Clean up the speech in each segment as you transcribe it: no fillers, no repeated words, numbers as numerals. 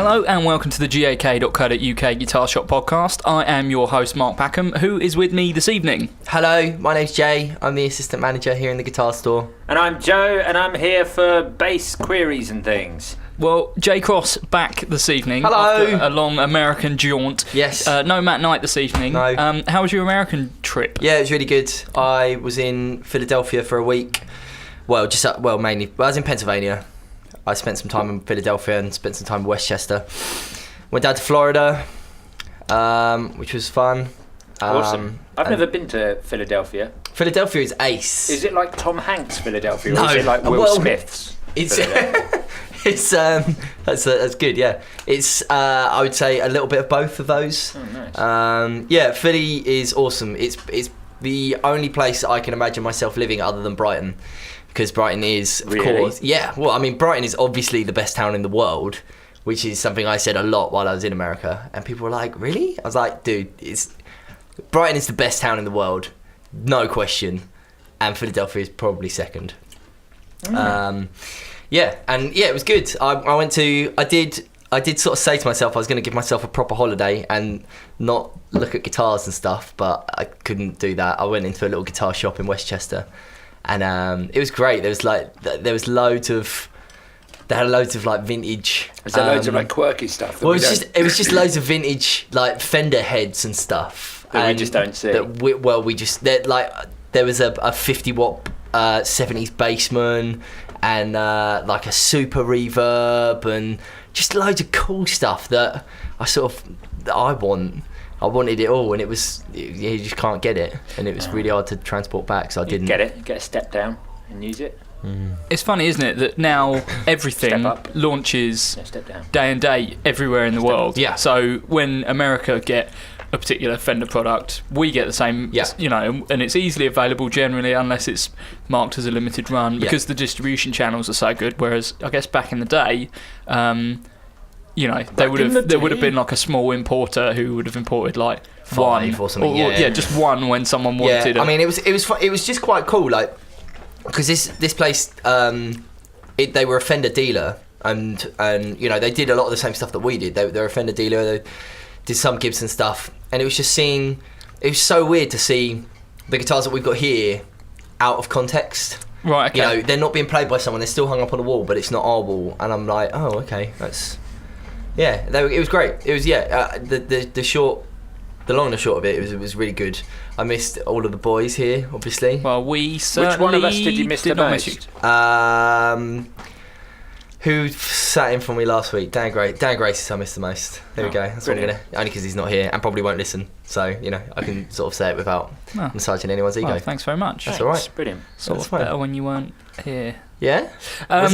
Hello and welcome to the gak.co.uk Guitar Shop podcast. I am your host Mark Packham, who is with me this evening. Hello, my name's Jay. I'm the assistant manager here in the guitar store. And I'm Joe, and I'm here for bass queries and things. Well, Jay Cross back this evening. Hello. After a long American jaunt. Yes. No Matt Knight this evening. No. How was your American trip? Yeah, it was really good. I was in Philadelphia for a week. I was in Pennsylvania. I spent some time in Philadelphia and spent some time in Westchester. Went down to Florida, which was fun. Awesome. I've never been to Philadelphia. Philadelphia is ace. Is it like Tom Hanks' Philadelphia, No. or is it like Will Smith's? It's that's good. Yeah, it's I would say a little bit of both of those. Oh, nice. Yeah, Philly is awesome. It's the only place I can imagine myself living other than Brighton. Because Brighton is, of course... Yeah, well, I mean, Brighton is obviously the best town in the world, which is something I said a lot while I was in America. And people were like, really? I was like, dude, Brighton is the best town in the world, no question. And Philadelphia is probably second. It was good. I did sort of say to myself I was going to give myself a proper holiday and not look at guitars and stuff, but I couldn't do that. I went into a little guitar shop in Westchester. And it was great. There was loads of like vintage. Is there loads of like quirky stuff? Well, it was just loads of vintage like Fender heads and stuff that we just don't see. There was a 50 watt 70s Bassman and like a super reverb and just loads of cool stuff that I want. I wanted it all, and you just can't get it, and it was really hard to transport back, so I didn't get it. Get a step down and use it. It's funny, isn't it, that now everything launches day and date everywhere in the world. Yeah. So when America get a particular Fender product, we get the same. Yeah. And it's easily available generally, unless it's marked as a limited run, because the distribution channels are so good. Whereas I guess back in the day. There would have been like a small importer who would have imported like 5 one or something. Just one when someone wanted. I mean, it was just quite cool, like because this place they were a Fender dealer, and they did a lot of the same stuff that we did. They're a Fender dealer. They did some Gibson stuff, and it was just it was so weird to see the guitars that we've got here out of context. Right. Okay. They're not being played by someone. They're still hung up on the wall, but it's not our wall. And I'm like, oh, okay, that's. Yeah, it was great. It was the long and the short of it was really good. I missed all of the boys here, obviously. Well, we certainly. Which one of us did you miss the most? Who sat in for me last week? Dan Grace, I missed the most. There we go. That's what I'm gonna. Only because he's not here and probably won't listen. So I can sort of say it without massaging anyone's ego. Well, thanks very much. That's all right. Brilliant. Sort of better when you weren't here. Yeah? Was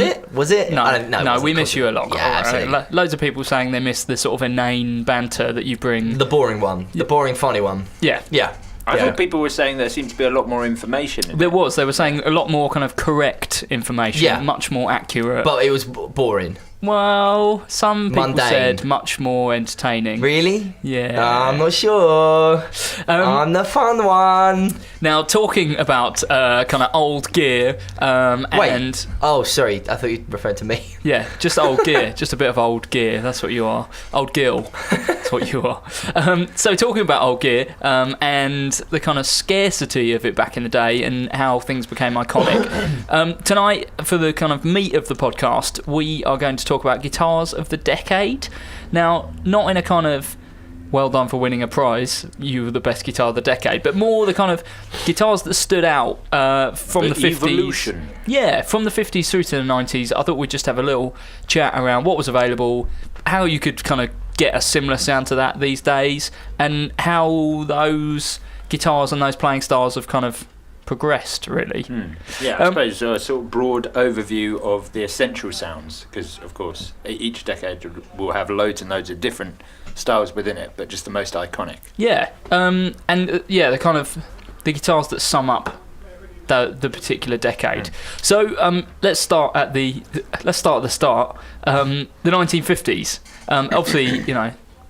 it? No, we miss you a lot. Yeah, absolutely. Loads of people saying they miss the sort of inane banter that you bring. The boring one. The boring, funny one. Yeah. Yeah. I thought people were saying there seemed to be a lot more information in They were saying a lot more kind of correct information, much more accurate. But it was boring. Well, some people Mundane. said much more entertaining. Really? Yeah. I'm not sure. I'm the fun one. Now, talking about kind of old gear Wait. Oh, sorry. I thought you referred to me. Yeah, just old gear. Just a bit of old gear. That's what you are. Old Gil. That's what you are. So talking about old gear and the kind of scarcity of it back in the day and how things became iconic. Tonight, for the kind of meat of the podcast, we are going to talk about guitars of the decade. Now, not in a kind of well done for winning a prize, you were the best guitar of the decade, but more the kind of guitars that stood out from the 50s. Evolution. Yeah, from the 50s through to the 90s. I thought we'd just have a little chat around what was available, how you could kind of get a similar sound to that these days, and how those guitars and those playing styles have kind of progressed, really. Yeah, I suppose a sort of broad overview of the essential sounds, because of course each decade will have loads and loads of different styles within it, but just the most iconic. Yeah, the kind of the guitars that sum up the particular decade. So let's start at the start. The 1950s. Obviously,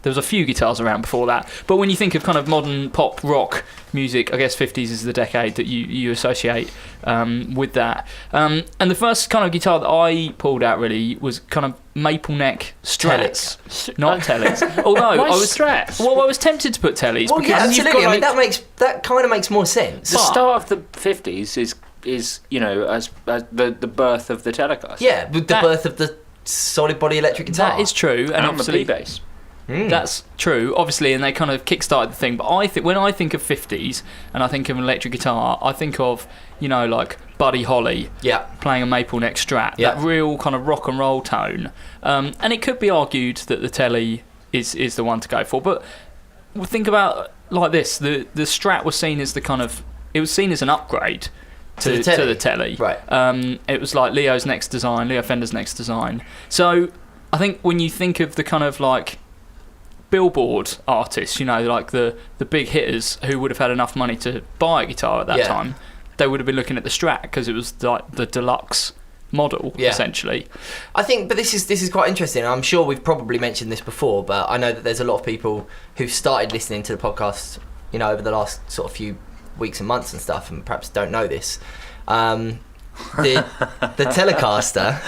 there was a few guitars around before that. But when you think of kind of modern pop rock music, I guess 50s is the decade that you associate with that. And the first kind of guitar that I pulled out really was kind of maple neck Strats, not Teles. Although Why I was Strats? Well, I was tempted to put Teles. Well, yeah, because absolutely. you've I got, mean, that kind of makes more sense. The start of the 50s is as the birth of the Telecaster. Yeah, with the birth of the solid body electric guitar. That is true, and obviously the bass. that's true, obviously, and they kind of kick-started the thing. But I think when I think of 50s and I think of an electric guitar, I think of, like Buddy Holly playing a maple neck Strat, that real kind of rock and roll tone. And it could be argued that the Tele is the one to go for, but we'll think about like this: the Strat was seen as it was seen as an upgrade to the Tele. Right. It was like Leo Fender's next design. So I think when you think of the kind of like Billboard artists, like the big hitters who would have had enough money to buy a guitar at that time, they would have been looking at the Strat because it was like the deluxe model, essentially. I think, but this is quite interesting. I'm sure we've probably mentioned this before, but I know that there's a lot of people who've started listening to the podcast, over the last sort of few weeks and months and stuff, and perhaps don't know this. The Telecaster.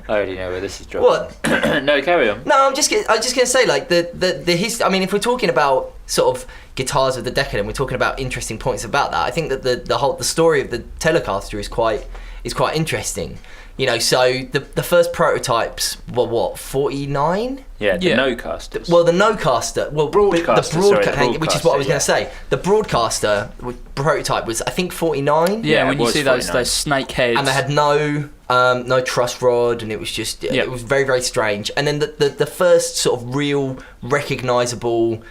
I already know where this is dropping. What? No, carry on. No, I'm just gonna say, like, the history. I mean, if we're talking about sort of guitars of the decade and we're talking about interesting points about that, I think that the story of the Telecaster is quite interesting. So the first prototypes were what, 49? Yeah, the no-casters. Well, the no-caster, Broadcaster, which is what I was going to say. The Broadcaster prototype was, I think, 49. Yeah, when you see 49. those snake heads, and they had no truss rod, and it was just it was very, very strange. And then the first sort of real recognisable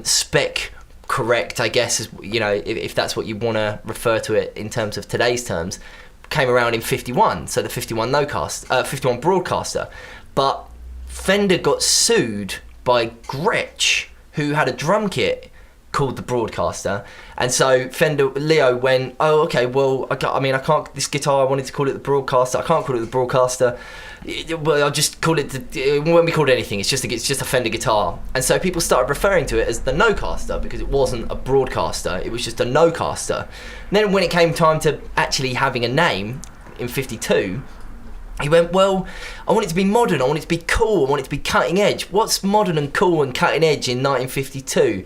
spec correct, I guess, is, if that's what you want to refer to it in terms of today's terms, came around in 51, so the 51 51 Broadcaster. But Fender got sued by Gretsch, who had a drum kit called the Broadcaster, and so Leo went, oh, okay, well, I can't, this guitar, I wanted to call it the Broadcaster, I can't call it the Broadcaster. Well, I'll just call it when we called it anything, it's just a Fender guitar. And so people started referring to it as the no-caster because it wasn't a Broadcaster, it was just a no-caster. And then when it came time to actually having a name in 52, he went, well, I want it to be modern, I want it to be cool, I want it to be cutting edge. What's modern and cool and cutting edge in 1952?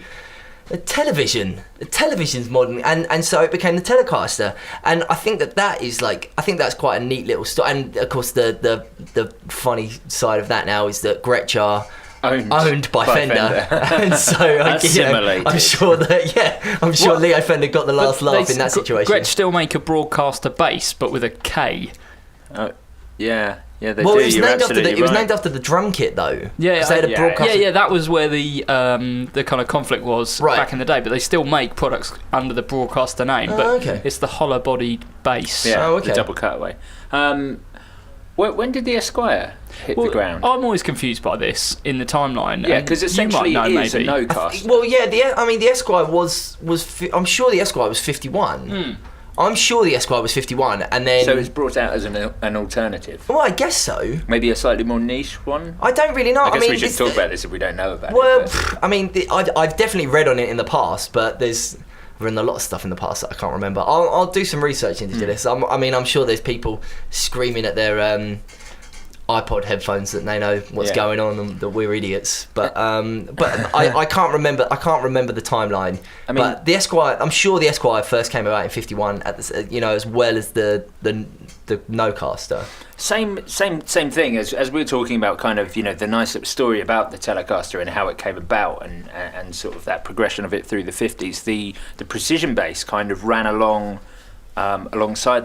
The television's modern, and so it became the Telecaster. And I think that is like, I think that's quite a neat little story. And of course, the funny side of that now is that Gretsch are owned by Fender. And so I'm sure that Leo Fender got the last laugh in that situation. Gretsch still make a Broadcaster bass, but with a K. Yeah, they do. It was named after the drum kit, though. Yeah, Broadcaster. That was where the kind of conflict was back in the day. But they still make products under the Broadcaster name. But it's the hollow-bodied bass. Yeah, the double cutaway. When did the Esquire hit the ground? I'm always confused by this in the timeline. Yeah, because essentially it is a no-caster. Well, yeah, the Esquire was. I'm sure the Esquire was 51. I'm sure the Esquire was 51, and then... So it's brought out as an alternative? Well, I guess so. Maybe a slightly more niche one? I don't really know. I guess we should talk about this if we don't know about it. Well, I've definitely read on it in the past, but there's written a lot of stuff in the past that I can't remember. I'll do some research into this. I'm sure there's people screaming at their iPod headphones that they know what's going on and that we're idiots. But I can't remember the timeline. But the Esquire, I'm sure the Esquire first came about in 51 at the, as well as the no-caster. Same thing as we were talking about, kind of, the nice story about the Telecaster and how it came about and sort of that progression of it through the 50s. The precision bass kind of ran alongside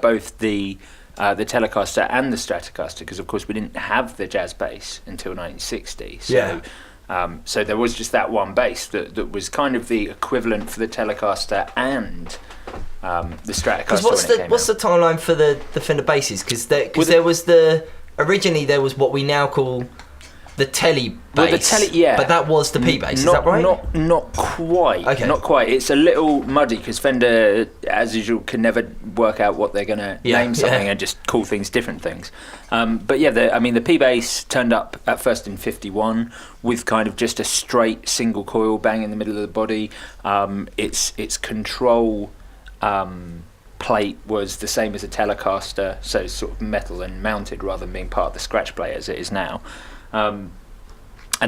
both the Telecaster and the Stratocaster, because of course we didn't have the jazz bass until 1960. So so there was just that one bass that was kind of the equivalent for the Telecaster and the Stratocaster. What's the timeline for the Fender basses? Because there was originally there was what we now call the Tele Bass. Well, the Tele, yeah. But that was the P bass, is that right? Not quite. Okay. Not quite. It's a little muddy because Fender, as usual, can never work out what they're going to name something and just call things different things. But yeah, the P bass turned up at first in '51 with kind of just a straight single coil bang in the middle of the body. Its control plate was the same as a Telecaster, so it's sort of metal and mounted rather than being part of the scratch plate as it is now. And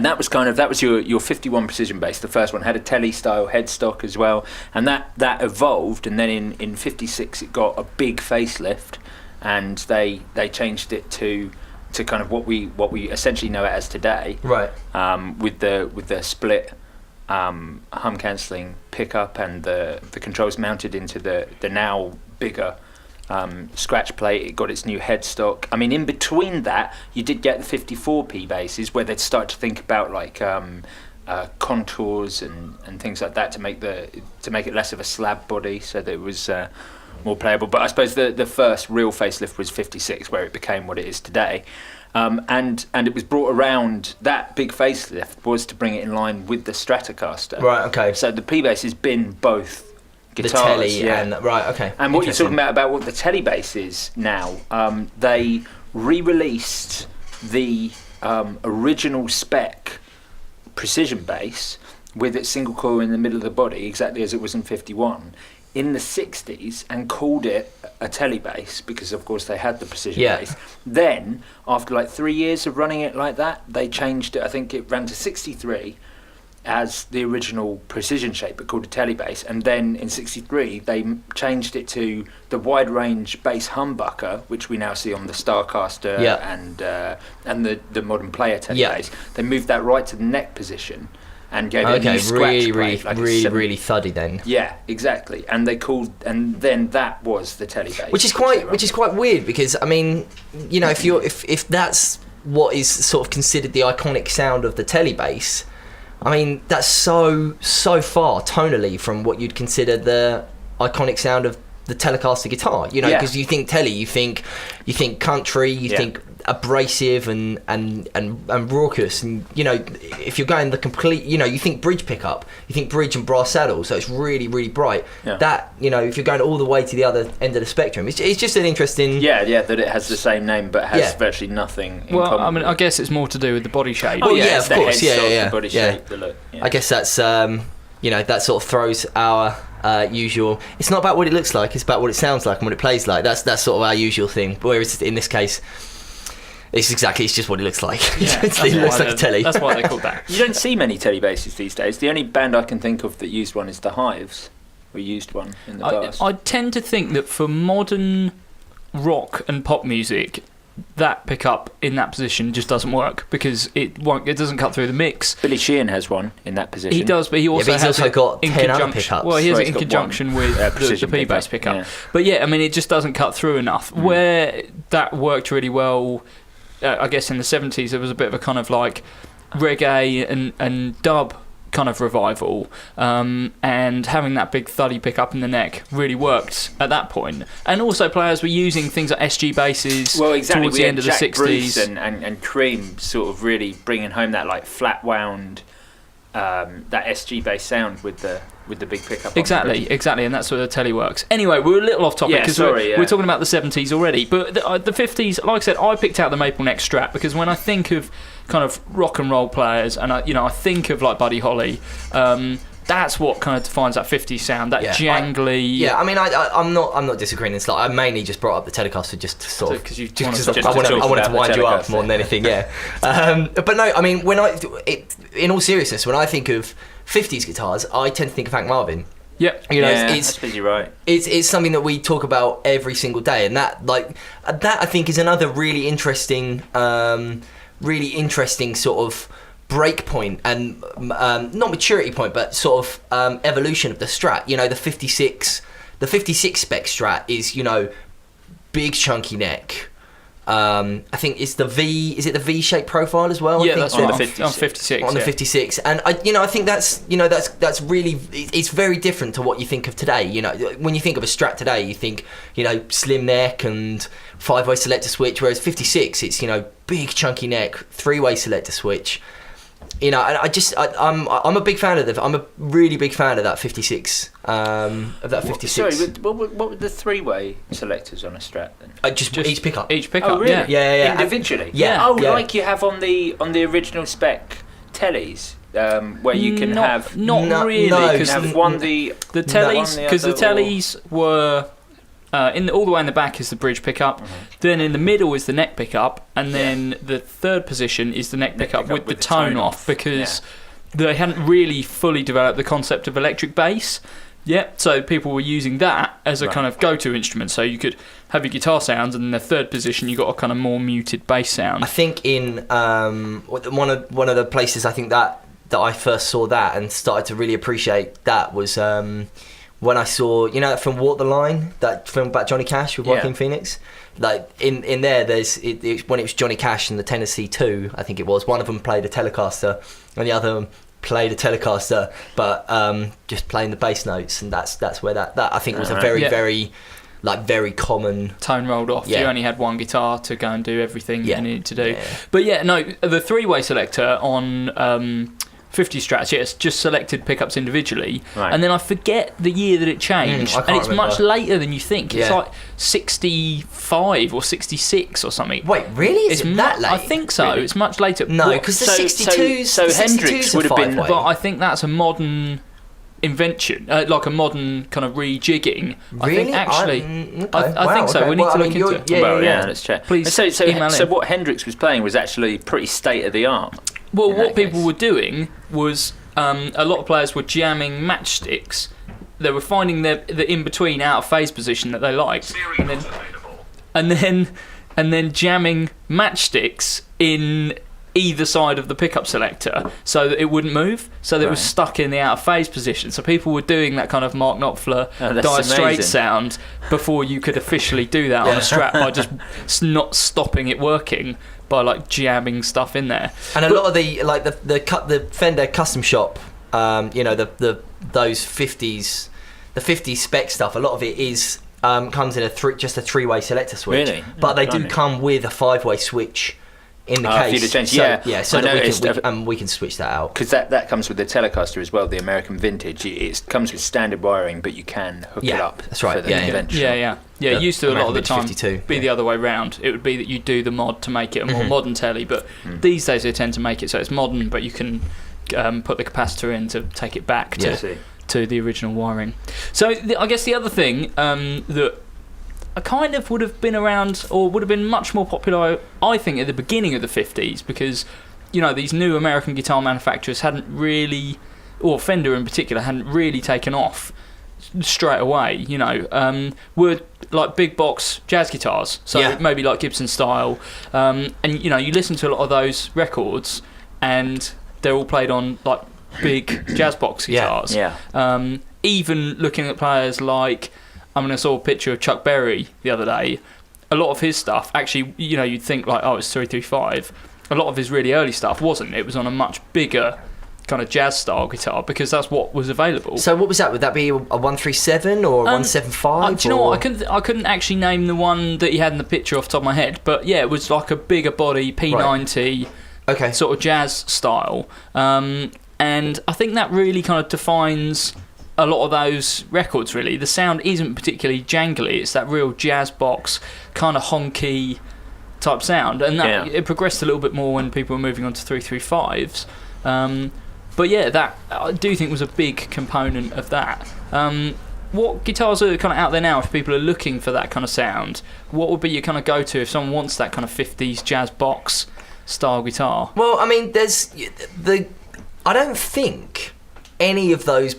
that was your 51 precision bass. The first one had a Tele style headstock as well, and that evolved. And then in '56 it got a big facelift, and they changed it to kind of what we essentially know it as today. Right. With the split hum cancelling pickup and the controls mounted into the now bigger scratch plate. It got its new headstock. I mean, in between that, you did get the 54 P basses where they'd start to think about like contours and things like that to make it less of a slab body, so that it was more playable. But I suppose the first real facelift was 56, where it became what it is today. And it was brought around, that big facelift was to bring it in line with the Stratocaster. Right, okay. So the P bass has been both guitars, the Tele and right, okay. And what you're talking about what the Tele bass is now, they re-released the original spec precision bass with its single coil in the middle of the body, exactly as it was in '51, in the '60s, and called it a Tele bass because, of course, they had the precision bass. Then, after like 3 years of running it like that, they changed it. I think it ran to '63. As the original precision shape, but called a Tele bass, and then in '63 they changed it to the wide range bass humbucker, which we now see on the Starcaster and the modern player Tele bass. They moved that right to the neck position and gave it a new scratch plate, really thuddy then. Yeah, exactly. And then that was the Tele bass, which is quite weird because I mean, you know, if that's what is sort of considered the iconic sound of the Tele bass. I mean, that's so far tonally from what you'd consider the iconic sound of the Telecaster guitar. You know, because you think Tele, you think country, you think abrasive and raucous, and you know, if you're going the complete, you know, you think bridge pickup, you think bridge and brass saddle, so it's really bright. That, you know, if you're going all the way to the other end of the spectrum, it's just an interesting that it has the same name but has virtually nothing in common. I mean, I guess it's more to do with the body shape. Oh yeah, of course, the body shape, the look. I guess that's you know, that sort of throws our usual. It's not about what it looks like; it's about what it sounds like and what it plays like. That's sort of our usual thing. Whereas in this case, it's just what it looks like. Yeah, it looks like a Tele. That's why they called that. You don't see many Tele basses these days. The only band I can think of that used one is the Hives, who used one in the past. I tend to think that for modern rock and pop music, that pickup in that position just doesn't work because it doesn't cut through the mix. Billy Sheehan has one in that position. He does, but he also has got 10 other pickups. Well, he has it in conjunction with the P bass pickup. Yeah. But yeah, I mean, it just doesn't cut through enough. Where that worked really well, I guess in the 70s, there was a bit of a kind of like reggae and dub kind of revival, and having that big thuddy pick up in the neck really worked at that point. And also players were using things like SG basses towards the end of the 60s. Bruce and Cream sort of really bringing home that like flat wound, that SG bass sound with the big pickup. Exactly, and that's where the Tele works. Anyway, we're a little off topic because we're talking about the 70s already, but the 50s, like I said, I picked out the maple neck Strat because when I think of kind of rock and roll players, and I think of like Buddy Holly, that's what kind of defines that 50s sound, that jangly. I mean, I'm not disagreeing. It's like I mainly just brought up the Telecaster just to sort of because I wanted to wind you up more than anything. But no, I mean, in all seriousness, when I think of 50s guitars, I tend to think of Hank Marvin. Yeah, you know, that's pretty right. It's something that we talk about every single day, and that I think is another really interesting sort of break point and not maturity point, but sort of evolution of the Strat. You know, the 56 spec Strat is, you know, big chunky neck. I think it's the V. Is it the V-shaped profile as well? Yeah, I think that's on the 56. On the 56, and I think that's really, it's very different to what you think of today. You know, when you think of a Strat today, you think, you know, slim neck and 5-way selector switch, whereas 56, it's, you know, big chunky neck, 3-way selector switch. You know, and I'm a big fan of I'm a really big fan of that 56. Of that 56. Sorry, what were the 3-way selectors on a Strat then? Just each pickup. Each pickup. Oh, really? Yeah. Individually. Yeah. Oh, yeah. like you have on the original spec Teles. Where you can have not really, because have one the Teles, because the Teles were all the way in the back is the bridge pickup, then in the middle is the neck pickup, and then the third position is the neck pickup with the tone off, because they hadn't really fully developed the concept of electric bass yet, so people were using that as a kind of go-to instrument. So you could have your guitar sounds, and in the third position you got a kind of more muted bass sound. I think in one of the places I think that I first saw that and started to really appreciate that was when I saw, you know, that film Walk the Line, that film about Johnny Cash with Joaquin Phoenix. Like in there, there's when it was Johnny Cash and the Tennessee 2, I think it was. One of them played a Telecaster, and the other played a Telecaster, but just playing the bass notes, and that's where that I think was a very very common tone rolled off. You only had one guitar to go and do everything you needed to do. But the 3-way selector on 50 Strats, it's just selected pickups individually, and then I forget the year that it changed, and it's much later than you think. It's like 65 or 66 or something. Wait, really? Is it that late? I think so. Really? It's much later. No, because the 62s. So Hendrix would have been. But I think that's a modern invention, like a modern kind of rejigging. Really? I think I think so. We need to look into it. Yeah, let's check. Please. So what Hendrix was playing was actually pretty state of the art. Well, what people were doing was a lot of players were jamming matchsticks. They were finding the in between out of phase position that they liked, and then jamming matchsticks in either side of the pickup selector so that it wouldn't move, so that it was stuck in the out of phase position. So people were doing that kind of Mark Knopfler Dire Straits sound before you could officially do that on a Strat by just not stopping it working, by like jamming stuff in there. And a lot of the Fender custom shop, you know, those 50s, the 50s spec stuff, a lot of it is comes in just a 3-way selector switch. Really? But they do come with a 5-way switch in the case. So that we can switch that out. Because that comes with the Telecaster as well, the American Vintage. It comes with standard wiring, but you can hook it up. That's right. For the conventional. It used to a lot of the time 52. be the other way round. It would be that you do the mod to make it a more modern telly, but these days they tend to make it so it's modern, but you can put the capacitor in to take it back to the original wiring. So I guess the other thing that kind of would have been around, or would have been much more popular, I think, at the beginning of the 50s, because, you know, these new American guitar manufacturers hadn't really, or Fender in particular, hadn't really taken off straight away, you know, were like big box jazz guitars, so maybe like Gibson style, and, you know, you listen to a lot of those records and they're all played on like big jazz box guitars. Even looking at players like, I saw a picture of Chuck Berry the other day. A lot of his stuff, actually, you know, you'd think like, it's 335. A lot of his really early stuff wasn't. It was on a much bigger kind of jazz style guitar, because that's what was available. So what was that? Would that be a 137 or a 175? Do you know what? I couldn't actually name the one that he had in the picture off the top of my head, but yeah, it was like a bigger body P90 sort of jazz style. And I think that really kind of defines a lot of those records, really. The sound isn't particularly jangly. It's that real jazz box, kind of honky type sound. And that it progressed a little bit more when people were moving on to 335s. But yeah, that I do think was a big component of that. What guitars are kind of out there now if people are looking for that kind of sound? What would be your kind of go-to if someone wants that kind of 50s jazz box style guitar? Well, I mean, I don't think any of those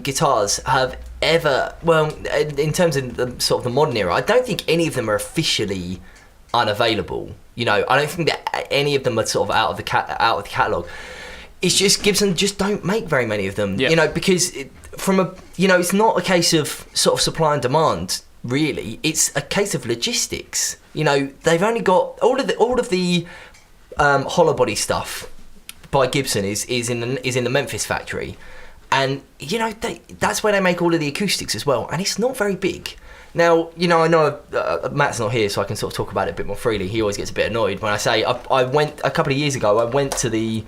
guitars have ever, in terms of the sort of the modern era, I don't think any of them are officially unavailable. You know, I don't think that any of them are sort of out of the catalogue. It's just Gibson just don't make very many of them. You know, because it's not a case of sort of supply and demand, really. It's a case of logistics. You know, they've only got all of the hollow body stuff by Gibson is in the Memphis factory. And, you know, that's where they make all of the acoustics as well. And it's not very big. Now, I know Matt's not here, so I can sort of talk about it a bit more freely. He always gets a bit annoyed when I say I went a couple of years ago. I went to the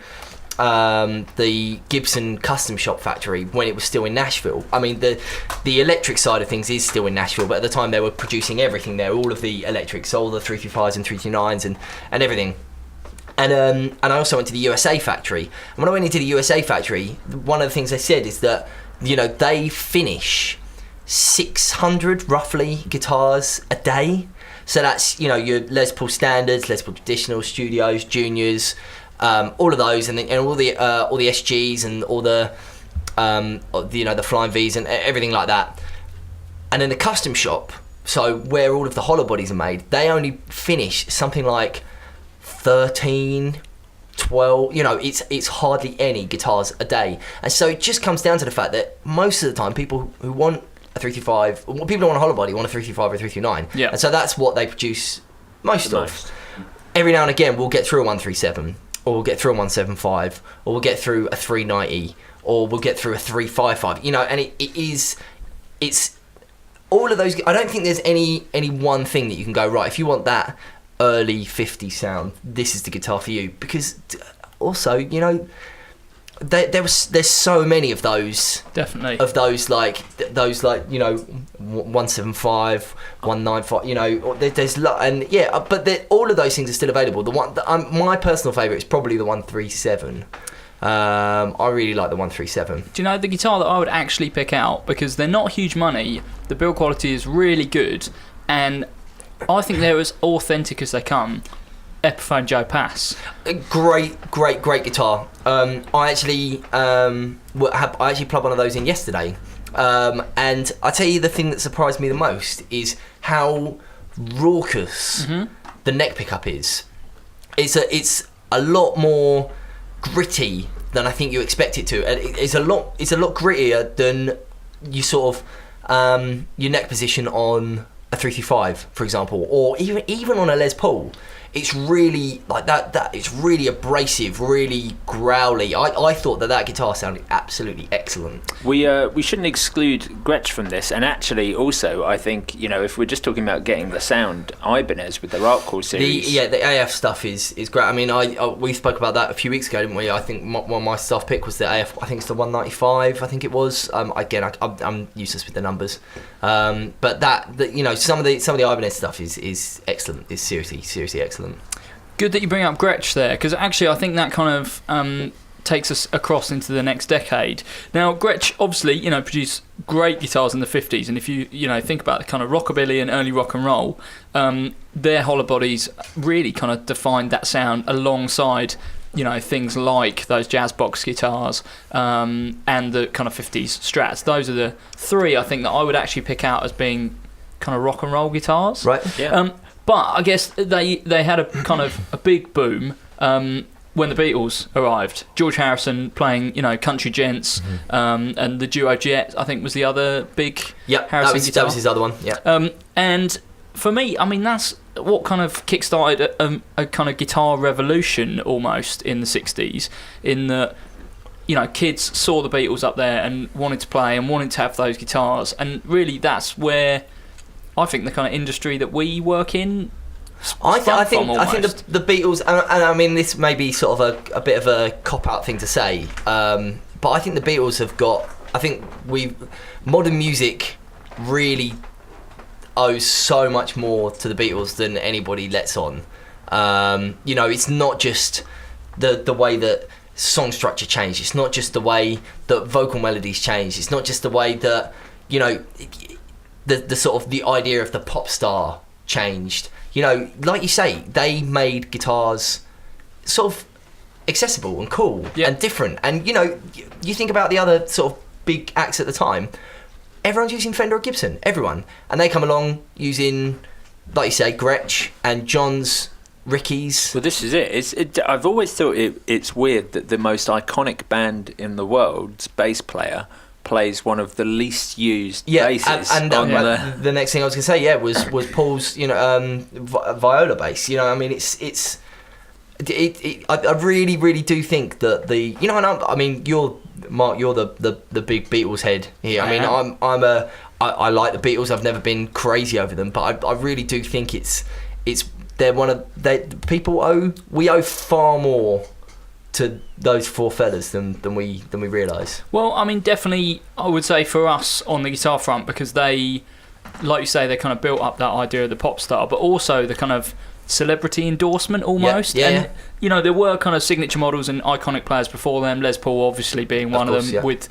Gibson custom shop factory when it was still in Nashville. I mean, the electric side of things is still in Nashville, but at the time they were producing everything there, all of the electrics, all the 335s and 329s and everything. And I also went to the USA factory. And when I went into the USA factory, one of the things they said is that, they finish 600 roughly guitars a day. So that's, your Les Paul standards, Les Paul traditional, studios, juniors, all of those, and all the SGs and all the the Flying Vs and everything like that. And then the custom shop, so where all of the hollow bodies are made, they only finish something like 13, 12, it's hardly any guitars a day. And so it just comes down to the fact that most of the time people who want a 335, people who want a hollow body want a 335 or a 329. Yeah. And so that's what they produce most of. Every now and again we'll get through a 137, or we'll get through a 175, or we'll get through a 390, or we'll get through a 355, and it's all of those. I don't think there's any one thing that you can go, right, if you want that early 50s sound, this is the guitar for you. Because also, there's so many of those. Definitely. Of those 175, 195, there's and but all of those things are still available. The one my personal favourite is probably the 137. I really like the 137. Do you know the guitar that I would actually pick out, because they're not huge money, the build quality is really good, and I think they're as authentic as they come? Epiphone Joe Pass. Great guitar. I actually plugged one of those in yesterday, and I tell you the thing that surprised me the most is how raucous the neck pickup is. It's a lot more gritty than I think you expect it to. It's a lot grittier than you sort of your neck position on a 335, for example, or even on a Les Paul. It's really like that. It's really abrasive, really growly. I thought that guitar sounded absolutely excellent. We shouldn't exclude Gretsch from this, and actually also I think if we're just talking about getting the sound, Ibanez with their Art Core series. The AF stuff is great. I mean, we spoke about that a few weeks ago, didn't we? I think one of my stuff pick was the AF. I think it's the 195. I think it was. Again, I'm useless with the numbers, but some of the Ibanez stuff is excellent. Is seriously excellent. Good that you bring up Gretsch there, because actually I think that kind of takes us across into the next decade. Now, Gretsch obviously, produced great guitars in the 50s, and if you think about the kind of rockabilly and early rock and roll, their hollow bodies really kind of defined that sound alongside things like those jazz box guitars and the kind of 50s Strats. Those are the three I think that I would actually pick out as being kind of rock and roll guitars. Right. Yeah. But I guess they had a kind of a big boom when the Beatles arrived. George Harrison playing, country gents, and the duo Jet, I think, was the other big Harrison guitar. That was his other one. Yeah. And for me, I mean, that's what kind of kick-started a kind of guitar revolution almost in the 60s, in that kids saw the Beatles up there and wanted to play and wanted to have those guitars, and really that's where I think the kind of industry that we work in. I think the Beatles, and I mean this may be sort of a bit of a cop-out thing to say, but I think the Beatles have got. I think modern music really owes so much more to the Beatles than anybody lets on. It's not just the way that song structure changed. It's not just the way that vocal melodies changed. It's not just the way that the sort of the idea of the pop star changed. Like you say, they made guitars sort of accessible and cool and different. And you think about the other sort of big acts at the time, everyone's using Fender or Gibson, everyone. And they come along using, like you say, Gretsch and John's Ricky's. Well, this is it. I've always thought it's weird that the most iconic band in the world's bass player plays one of the least used basses. And the next thing I was going to say, was Paul's, viola bass. I mean, I really, really do think that I mean, you're Mark, you're the big Beatles head here. I mean, I like the Beatles. I've never been crazy over them, but I really do think we owe far more to those four fellas than we realise. Well, I mean, definitely, I would say for us on the guitar front, because they, like you say, they kind of built up that idea of the pop star, but also the kind of celebrity endorsement almost. And you know, there were kind of signature models and iconic players before them, Les Paul obviously being one of them, with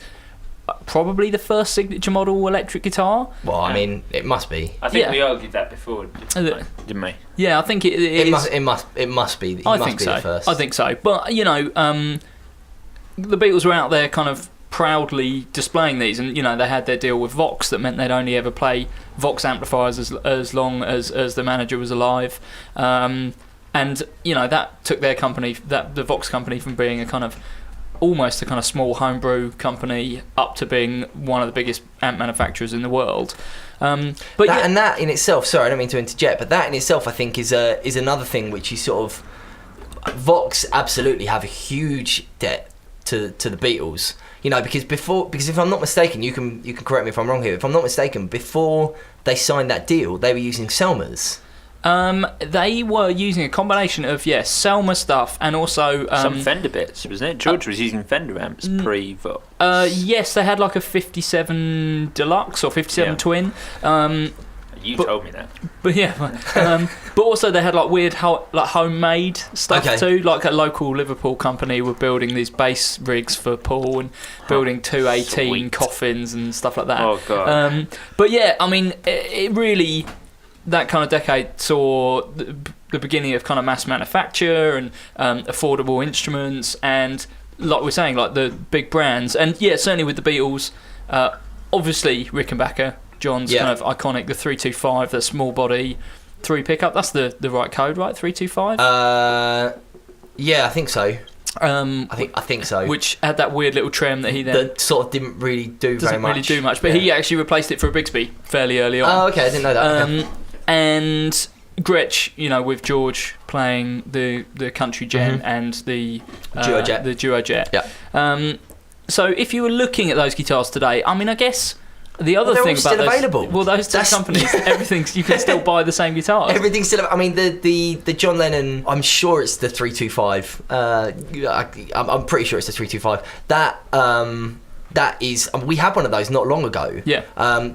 probably the first signature model electric guitar. Well, I mean, it must be. I think we argued that before, didn't we? Yeah, I think it must be. I think so. The first. I think so. But you know, the Beatles were out there kind of proudly displaying these, and you know, they had their deal with Vox that meant they'd only ever play Vox amplifiers as long as the manager was alive, and you know, that took their company, the Vox company, from being almost a kind of small homebrew company up to being one of the biggest amp manufacturers in the world. And that in itself, sorry, I don't mean to interject, but that in itself, I think, is another thing which is sort of, Vox absolutely have a huge debt to the Beatles. You know, because if I'm not mistaken, you can correct me if I'm wrong here. If I'm not mistaken, before they signed that deal, they were using Selmers. They were using a combination of Selmer stuff and also some Fender bits, wasn't it? George was using Fender amps pre-Vox. Yes, they had like a 57 Deluxe or 57 Twin. You told me that. But but also they had like weird homemade stuff too. Like a local Liverpool company were building these bass rigs for Paul and building 218 coffins and stuff like that. Oh god. But yeah, I mean, it really, that kind of decade saw the beginning of kind of mass manufacture and affordable instruments, and like we're saying, like the big brands. And yeah, certainly with the Beatles, obviously Rickenbacker, John's kind of iconic, the 325, the small body 3 pickup. That's the right code, right? 325. Yeah, I think so. I think so. Which had that weird little trem that he then that sort of didn't really do very much. Doesn't really do much, but he actually replaced it for a Bigsby fairly early on. Oh, okay, I didn't know that. And Gretsch, you know, with George playing the country gen and the Duo Jet. Yeah. So if you were looking at those guitars today, I mean, I guess the other thing about those, available. Well, those two companies, everything's, you can still buy the same guitars. Everything's still. I mean, the John Lennon. I'm sure it's the 325. I'm pretty sure it's the 325. That is. We had one of those not long ago. Yeah.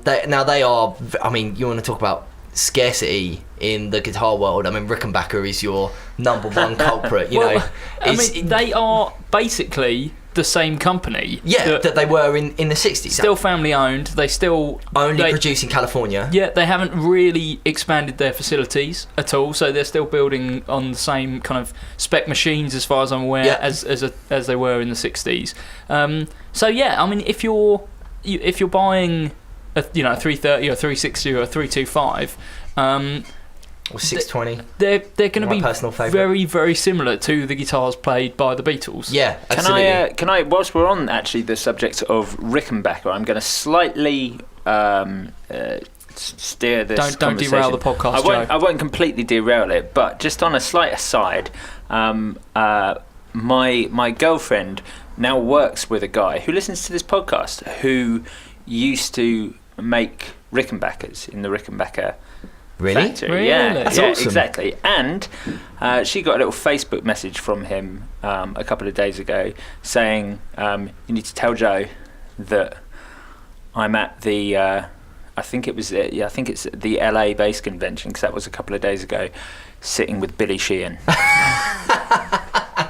They are. I mean, you want to talk about scarcity in the guitar world? I mean, Rickenbacker is your number one culprit. You know, I mean, they are basically the same company. Yeah, that they were in the 60s. Still family owned. They still only produce in California. Yeah, they haven't really expanded their facilities at all, so they're still building on the same kind of spec machines, as far as I'm aware, as they were in the 60s. So yeah, I mean, if you're buying a 330 or 360 or a 325, or 620. They're going to be personal favourite. Very, very similar to the guitars played by the Beatles. Yeah, absolutely. Can I whilst we're on actually the subject of Rickenbacker, I'm going to slightly steer this. Don't derail the podcast, Joe. I won't completely derail it, but just on a slight aside, my girlfriend now works with a guy who listens to this podcast who used to make Rickenbackers in the Rickenbacker factory. Really? Yeah, That's awesome. Exactly. And she got a little Facebook message from him a couple of days ago saying, "You need to tell Joe that I'm at the I think it's the LA Bass Convention, because that was a couple of days ago, sitting with Billy Sheehan."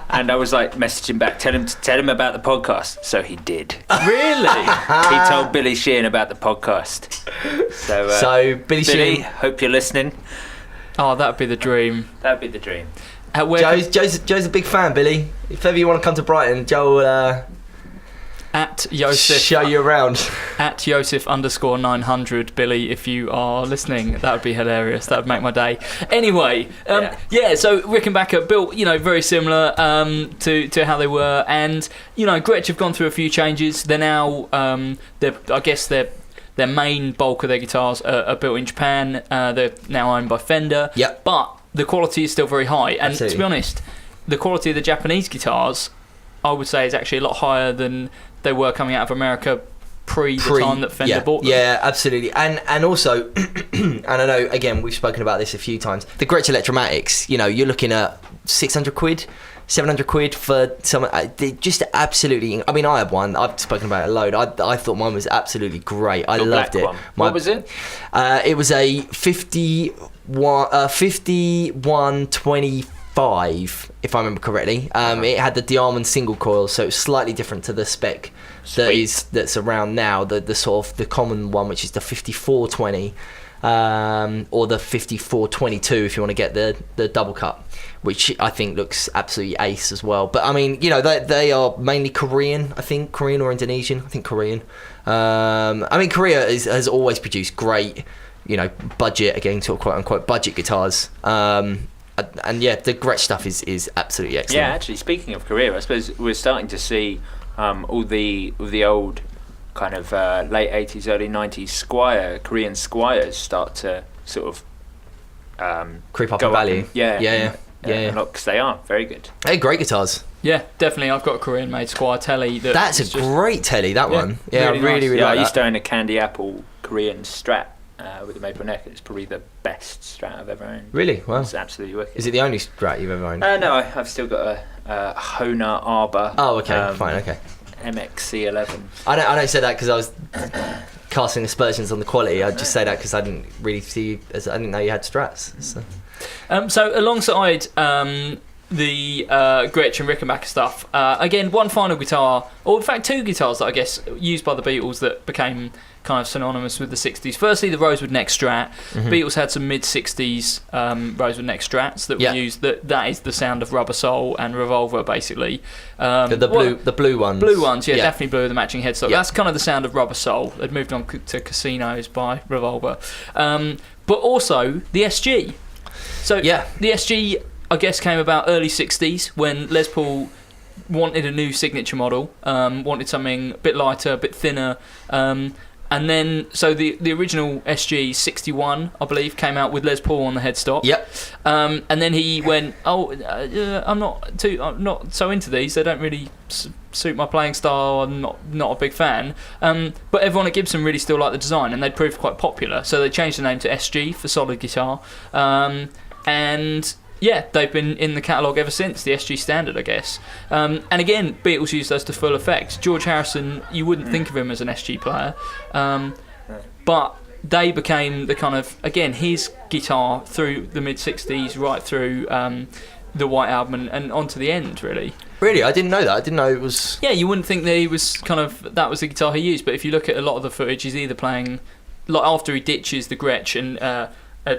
And I was like, messaging back, tell him about the podcast. So he did. Really? He told Billy Sheehan about the podcast. So Billy Sheehan, hope you're listening. Oh, that'd be the dream. That'd be the dream. Joe's a big fan, Billy. If ever you want to come to Brighton, Joe will at Joseph show you around. At Joseph_900 Billy, if you are listening, that would be hilarious. That would make my day. Anyway, so Rickenbacker built, very similar to how they were, and Gretsch have gone through a few changes. They're now, their main bulk of their guitars are built in Japan. They're now owned by Fender. Yep. But the quality is still very high, and Absolutely. to be honest, the quality of the Japanese guitars I would say is actually a lot higher than they were coming out of America pre the time that Fender bought them. Yeah, absolutely. And also, and I know, again, we've spoken about this a few times, the Gretsch Electromatics, you know, you're looking at 600 quid, 700 quid for some, just absolutely, I mean, I had one, I've spoken about it a load, I thought mine was absolutely great. I loved it. What was it? It was a 5125, if I remember correctly. It had the Diamond single coil, so it's slightly different to the spec that's around now. The sort of the common one, which is the 5420, or the 5422, if you want to get the double cut, which I think looks absolutely ace as well. But I mean, you know, they are mainly Korean, I think, Korean or Indonesian. I think Korean. I mean, Korea has always produced great, you know, budget, again, sort of quote unquote budget guitars. And yeah, the Gretsch stuff is absolutely excellent. Yeah, actually, speaking of Korea, I suppose we're starting to see all the old kind of late 80s, early 90s Korean Squires start to sort of creep up in value. Yeah, because they are very good. They're great guitars. Yeah, definitely. I've got a Korean-made Squire Tele. That's a great Tele, that one. Yeah, really I really, nice. really Yeah, like I used that. to own a Candy Apple Korean Strat with a maple neck. It's probably the best Strat I've ever owned. Really? Wow. It's absolutely wicked. Is it the only Strat you've ever owned? No, I've still got a Hohner Arbor. Oh, okay, fine, okay. MXC11. I don't say that because I was casting aspersions on the quality. I just say that because I didn't really see, I didn't know you had Strats. So. So alongside the Gretsch and Rickenbacker stuff, again, one final guitar, or in fact two guitars that I guess used by the Beatles that became kind of synonymous with the 60s. Firstly, the Rosewood Neck Strat. Beatles had some mid-60s Rosewood Neck Strats that were used. That is the sound of Rubber Soul and Revolver, basically. The blue ones. Blue ones, yeah, definitely blue with the matching headstock. Yeah. That's kind of the sound of Rubber Soul. They'd moved on to Casinos by Revolver. But also the SG. So the SG, I guess, came about early 60s when Les Paul wanted a new signature model, wanted something a bit lighter, a bit thinner. And then, so the original SG 61, I believe, came out with Les Paul on the headstock. Yep. And then he went, I'm not so into these. They don't really suit my playing style. I'm not a big fan. But everyone at Gibson really still liked the design, and they'd proved quite popular. So they changed the name to SG for solid guitar. And yeah, they've been in the catalogue ever since, the SG standard, I guess. And again, Beatles used those to full effect. George Harrison, you wouldn't think of him as an SG player, but they became the kind of, again, his guitar through the mid-60s, right through the White Album and on to the end, really. Really? I didn't know that. I didn't know it was... Yeah, you wouldn't think that he was kind of, that was the guitar he used, but if you look at a lot of the footage, he's either playing, like after he ditches the Gretsch and...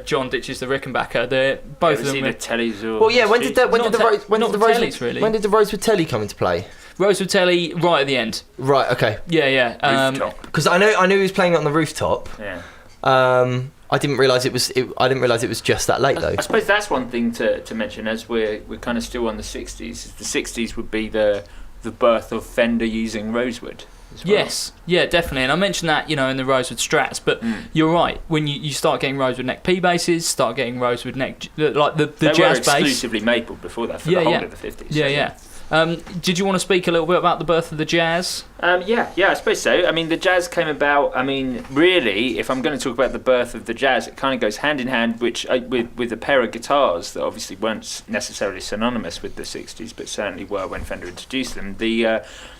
John ditches the Rickenbacker. They're both of them. Either Tellies or. Well, yeah. When did the Rosewood Tele come into play? Rosewood Tele right at the end. Right. Okay. Yeah. Rooftop. Because I knew he was playing it on the rooftop. Yeah. I didn't realise it was. I didn't realise it was just that late though. I suppose that's one thing to mention as we're kind of still on the 60s. The 60s would be the birth of Fender using Rosewood. Well. Yes, yeah, definitely. And I mentioned that, in the Rosewood Strats, but you're right. When you start getting Rosewood neck P basses, start getting Rosewood neck, like the they jazz were bass. exclusively maple before that for the whole of the 50s. Yeah. Did you want to speak a little bit about the birth of the jazz? Yeah, I suppose so. I mean, the jazz came about. I mean, really, if I'm going to talk about the birth of the jazz, it kind of goes hand in hand, with a pair of guitars that obviously weren't necessarily synonymous with the 60s, but certainly were when Fender introduced them.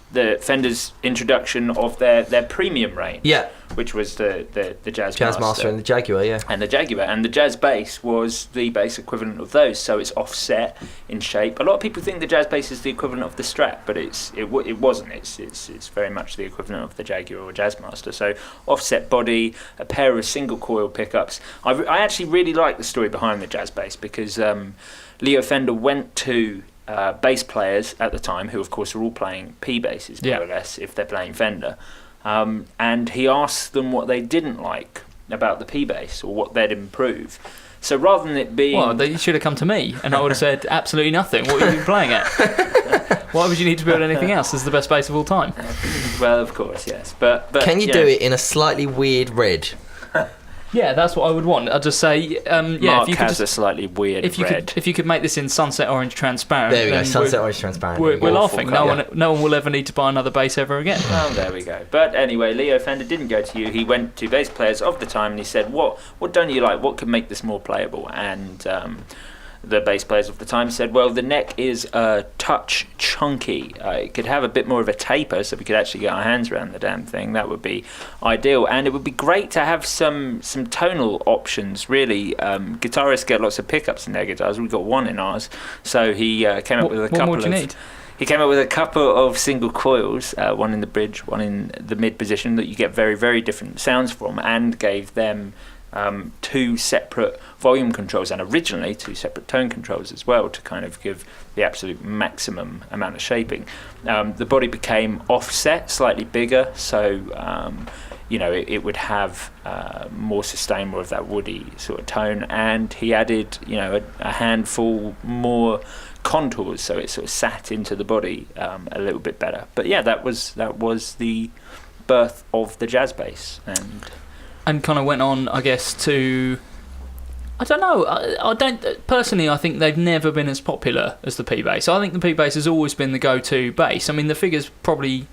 The Fender's introduction of their premium range, which was the Jazz Master and the Jaguar, and the Jaguar, and the Jazz bass was the bass equivalent of those. So it's offset in shape. A lot of people think the Jazz bass is the equivalent of the Strat, but it wasn't. It's very much the equivalent of the Jaguar or Jazz Master. So offset body, a pair of single coil pickups. I actually really like the story behind the Jazz bass because Leo Fender went to bass players at the time, who of course are all playing P basses more or less if they're playing Fender, and he asked them what they didn't like about the P bass or what they'd improve. So rather than it being, well, they should have come to me, and I would have said absolutely nothing. What have you been playing at? Why would you need to build anything else? This is the best bass of all time. Well, of course, yes, but can you do it in a slightly weird red? Yeah, that's what I would want. I'd just say, Mark if you could has a slightly weird red. If you could make this in sunset orange transparent, There we go, then sunset orange transparent. We're laughing. colour. No one will ever need to buy another bass ever again. Oh, there we go. But anyway, Leo Fender didn't go to you. He went to bass players of the time and he said, what don't you like? What could make this more playable? And the bass players of the time said, well, the neck is a touch chunky. It could have a bit more of a taper so we could actually get our hands around the damn thing. That would be ideal. And it would be great to have some tonal options, really. Guitarists get lots of pickups in their guitars. We've got one in ours. So he came up with a couple of... What more do you need? He came up with a couple of single coils, one in the bridge, one in the mid position, that you get very, very different sounds from, and gave them two separate volume controls and originally two separate tone controls as well to kind of give the absolute maximum amount of shaping. The body became offset, slightly bigger, so it would have more sustain, more of that woody sort of tone, and he added a handful more contours, so it sort of sat into the body a little bit better. But yeah, that was the birth of the jazz bass, and kind of went on, I guess, to... I don't know. I don't personally. I think they've never been as popular as the P bass. I think the P bass has always been the go-to bass. I mean, the figures probably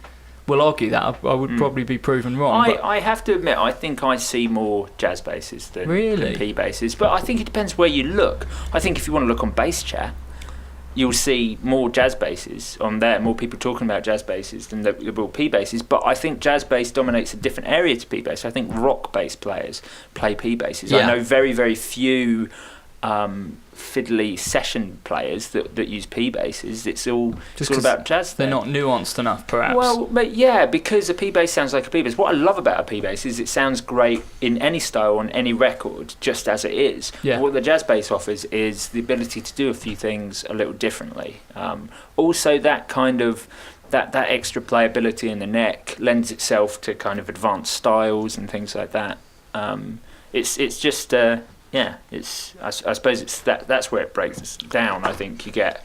will argue that. I would probably be proven wrong. I have to admit, I think I see more jazz basses than P basses. But I think it depends where you look. I think if you want to look on Bass Chat, you'll see more jazz basses on there, more people talking about jazz basses than the real P basses. But I think jazz bass dominates a different area to P bass. I think rock bass players play P basses. Yeah. I know very, very few fiddly session players that use P basses. It's all about jazz. They're not nuanced enough, perhaps. Well, but yeah, because a P bass sounds like a P bass. What I love about a P bass is it sounds great in any style on any record, just as it is. Yeah. What the jazz bass offers is the ability to do a few things a little differently. Also, that kind of that extra playability in the neck lends itself to kind of advanced styles and things like that. It's just. I suppose it's that's where it breaks down. I think you get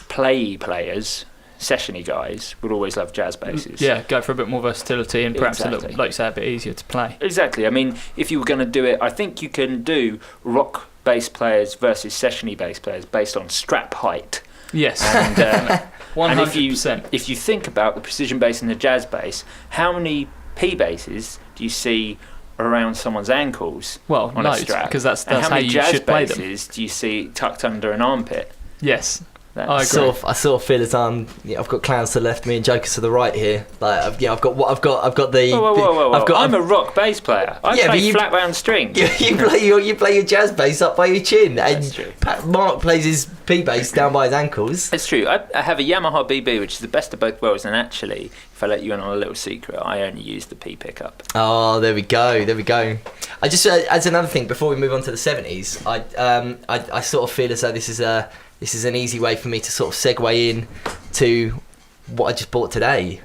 players, sessiony guys would always love jazz basses. Yeah, go for a bit more versatility and perhaps a Exactly. little, like you say, a bit easier to play. Exactly. I mean, if you were going to do it, I think you can do rock bass players versus sessiony bass players based on strap height. Yes, And, 100%. and if you think about the precision bass and the jazz bass, how many P basses do you see around someone's ankles Well, on a loads, strap? because that's and how how many you jazz should play them. basses do you see tucked under an armpit? Yes, I That's- agree. I sort of feel as I've got clowns to the left, me and jokers to the right here. Like I've got the. Whoa. I've got. I'm a rock bass player. I Yeah, but play you- flat wound strings. You play your jazz bass up by your chin, That's and true. Mark plays his P bass down by his ankles. It's true. I have a Yamaha BB, which is the best of both worlds. And actually, if I let you in on a little secret, I only use the P pickup. Oh, there we go. I just as another thing before we move on to the 70s, I sort of feel as though this is an easy way for me to sort of segue in to what I just bought today.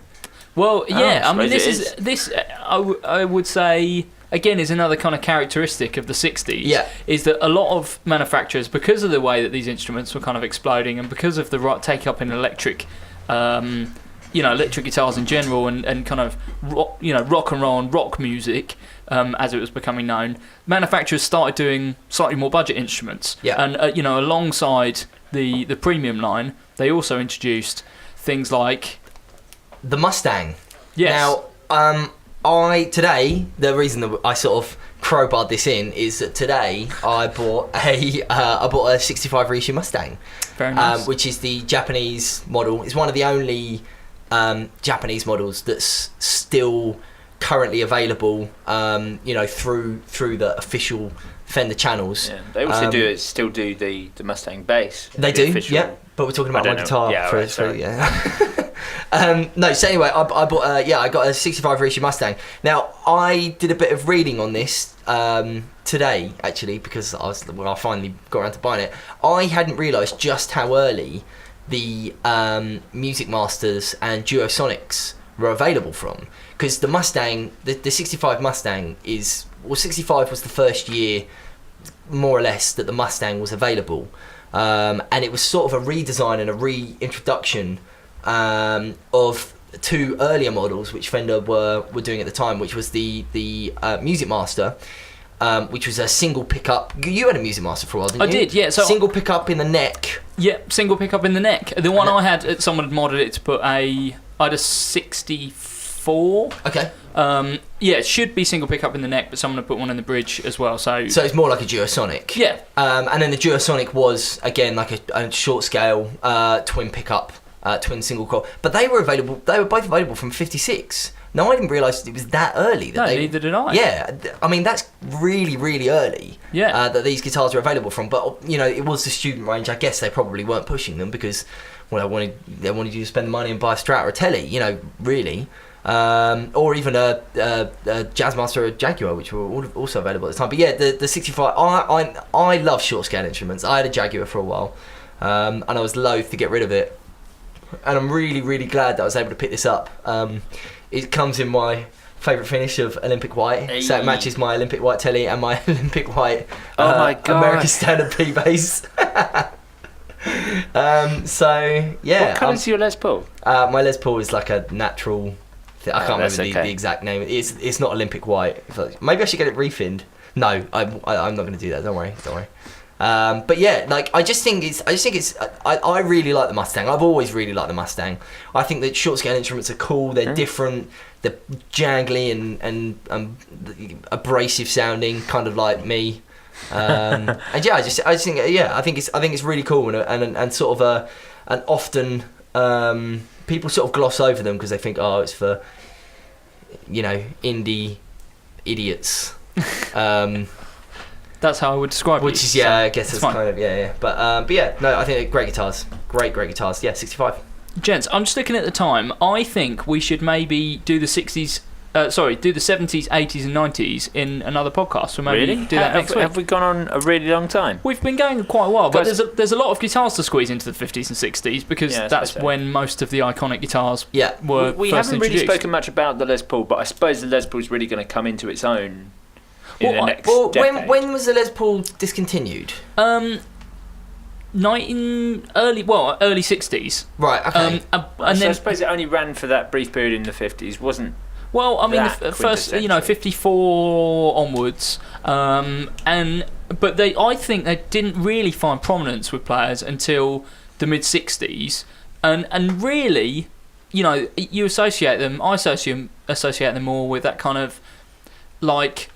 Well, yeah, I mean, suppose this I would say again is another kind of characteristic of the 60s. Yeah. Is that a lot of manufacturers, because of the way that these instruments were kind of exploding, and because of the take up in electric, electric guitars in general, and kind of rock and roll and rock music, as it was becoming known, manufacturers started doing slightly more budget instruments. Yeah. And alongside the premium line, they also introduced things like The Mustang. yes. Now, the reason that I sort of crowbarred this in is that today I bought a 65 reissue Mustang, Very nice. which is the Japanese model. It's one of the only Japanese models that's still currently available. Through the official Fender channels. Yeah. They also still do the Mustang bass. They the do, official- yeah. But we're talking about I my don't guitar. know. Yeah, for, right, for- sorry. yeah. No, so anyway, I bought. I got a 65 reissue Mustang. Now I did a bit of reading on this today, actually, because I finally got around to buying it. I hadn't realised just how early the Music Masters and Duosonics were available from, because the Mustang, the 65 Mustang 65 was the first year, more or less, that the Mustang was available. And it was sort of a redesign and a reintroduction of two earlier models which Fender were doing at the time, which was the Music Master, which was a single pickup. You had a Music Master for a while, didn't you? I did, yeah. So single pickup in the neck. Yeah, single pickup in the neck. The one I had, someone had modded it to put I had a 64. Okay. Yeah, it should be single pickup in the neck, but someone had put one in the bridge as well. So it's more like a Duosonic. Yeah. And then the Duosonic was again like a short scale twin pickup, twin single coil. But they were available. They were both available from 56. No, I didn't realise it was that early. Neither did I. Yeah, I mean that's really, really early. Yeah. That these guitars are available from, but it was the student range. I guess they probably weren't pushing them because, well, they wanted you to spend the money and buy a Strat or a Tele. Really, or even a Jazzmaster or a Jaguar, which were also available at the time. But yeah, the 65. I love short scale instruments. I had a Jaguar for a while, and I was loath to get rid of it. And I'm really, really glad that I was able to pick this up. It comes in my favourite finish of Olympic White, so it matches my Olympic White Tele and my Olympic White my God. American Standard P bass. So yeah. What colour's your Les Paul? My Les Paul is like a natural. I can't remember the exact name. It's not Olympic White. Maybe I should get it refinned. No, I'm not going to do that. Don't worry. But yeah, like I really like the Mustang. I've always really liked the Mustang. I think that short scale instruments are cool. They're different. They're jangly and abrasive sounding, kind of like me. And yeah, I think it's really cool and sort of an often people sort of gloss over them because they think it's for indie idiots. That's how I would describe it. Which is, I guess it's kind of, yeah. But yeah, no, I think they're great guitars. Great guitars. Yeah, 65. Gents, I'm just looking at the time. I think we should maybe do the 60s, do the 70s, 80s and 90s in another podcast. So maybe do that next week. Have we gone on a really long time? We've been going quite a while, but there's a lot of guitars to squeeze into the 50s and 60s because that's when most of the iconic guitars were we first haven't really introduced. spoken much about the Les Paul, but I suppose the Les Paul's really going to come into its own in the next decade. When was the Les Paul discontinued? Um, early 60s. Right. Okay. And then I suppose it only ran for that brief period in the 50s, wasn't? Well, I mean, the first, 54 onwards, but I think they didn't really find prominence with players until the mid 60s, and really, you associate them. I associate them more with that kind of like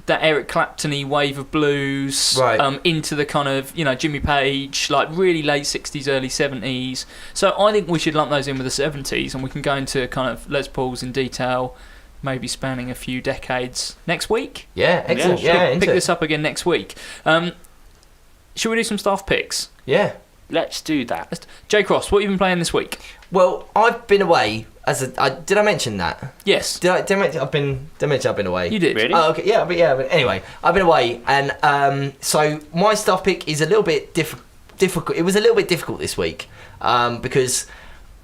that Eric Clapton-y wave of blues, right. Into the kind of Jimmy Page, like really late 60s, early 70s. So I think we should lump those in with the 70s, and we can go into kind of Les Pauls in detail, maybe spanning a few decades next week. Yeah, excellent. Yeah, pick this up again next week. Should we do some staff picks? Yeah, let's do that. J Cross, what have you been playing this week? Well, I've been away. Did I mention that? Yes. Did I mention I've been away? You did. Really? Oh, okay. Yeah, but anyway, I've been away, and so my staff pick is a little bit difficult. It was a little bit difficult this week because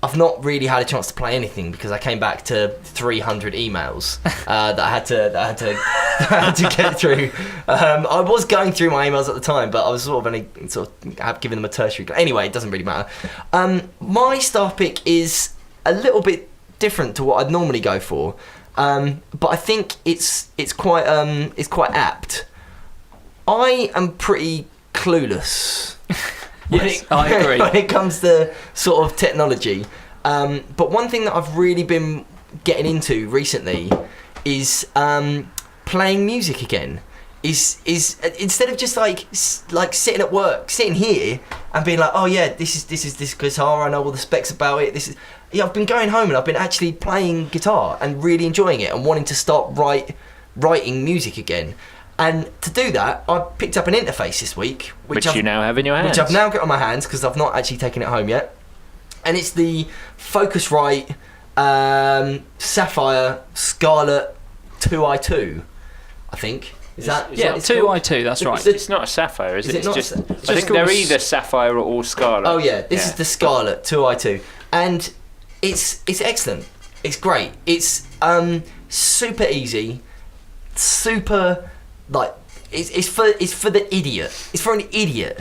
I've not really had a chance to play anything because I came back to 300 emails that I had to get through. I was going through my emails at the time, but I was sort of giving them a tertiary. Anyway, it doesn't really matter. My staff pick is a little bit different to what I'd normally go for, but I think it's quite apt. I am pretty clueless. Yes, I agree. When it comes to sort of technology, but one thing that I've really been getting into recently is playing music again. Is instead of just like sitting at work, sitting here and being like, oh yeah, this is this guitar, I know all the specs about it. I've been going home and I've been actually playing guitar and really enjoying it and wanting to start writing music again. And to do that, I picked up an interface this week, which you now have in your hands. Which I've now got on my hands because I've not actually taken it home yet. And it's the Focusrite Sapphire Scarlet 2i2, I think. Is that 2i2? That's right. It's not a Sapphire, is it? It's just I think they're either Sapphire or Scarlet. Oh yeah, this is the Scarlet 2i2, and it's excellent. It's great. It's super easy, super like it's for the idiot. It's for an idiot.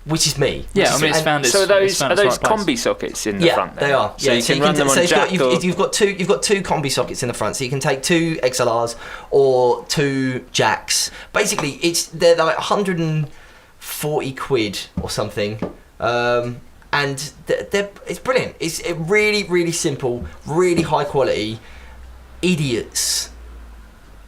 which is me. Yeah, I mean, it's found its So are those it's found its right place. combi sockets in the front? Then? They are. So yeah, you can run them on jack you've got two combi sockets in the front, so you can take 2 XLRs or 2 jacks. Basically, they're like 140 quid or something, and it's brilliant. It's really, really simple, really high quality, idiots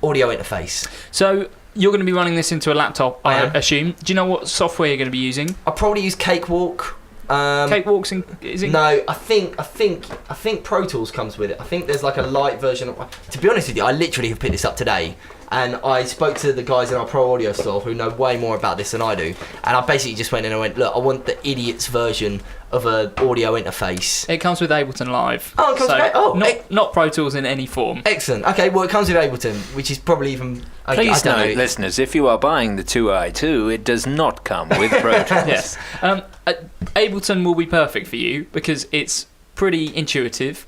audio interface. So you're going to be running this into a laptop, I am. assume. Do you know what software you're going to be using? I'll probably use Cakewalk. Cakewalk's is it? No, I think Pro Tools comes with it. I think there's like a light version of. To be honest with you, I literally have picked this up today, and I spoke to the guys in our Pro Audio store who know way more about this than I do, and I basically just went in and went, look, I want the idiot's version of an audio interface. It comes with Ableton Live. Oh, it comes with not Pro Tools in any form. Excellent. Okay, well, it comes with Ableton, which is probably even. Please note, listeners, if you are buying the 2i2, it does not come with Pro Tools. Yes. Ableton will be perfect for you because it's pretty intuitive.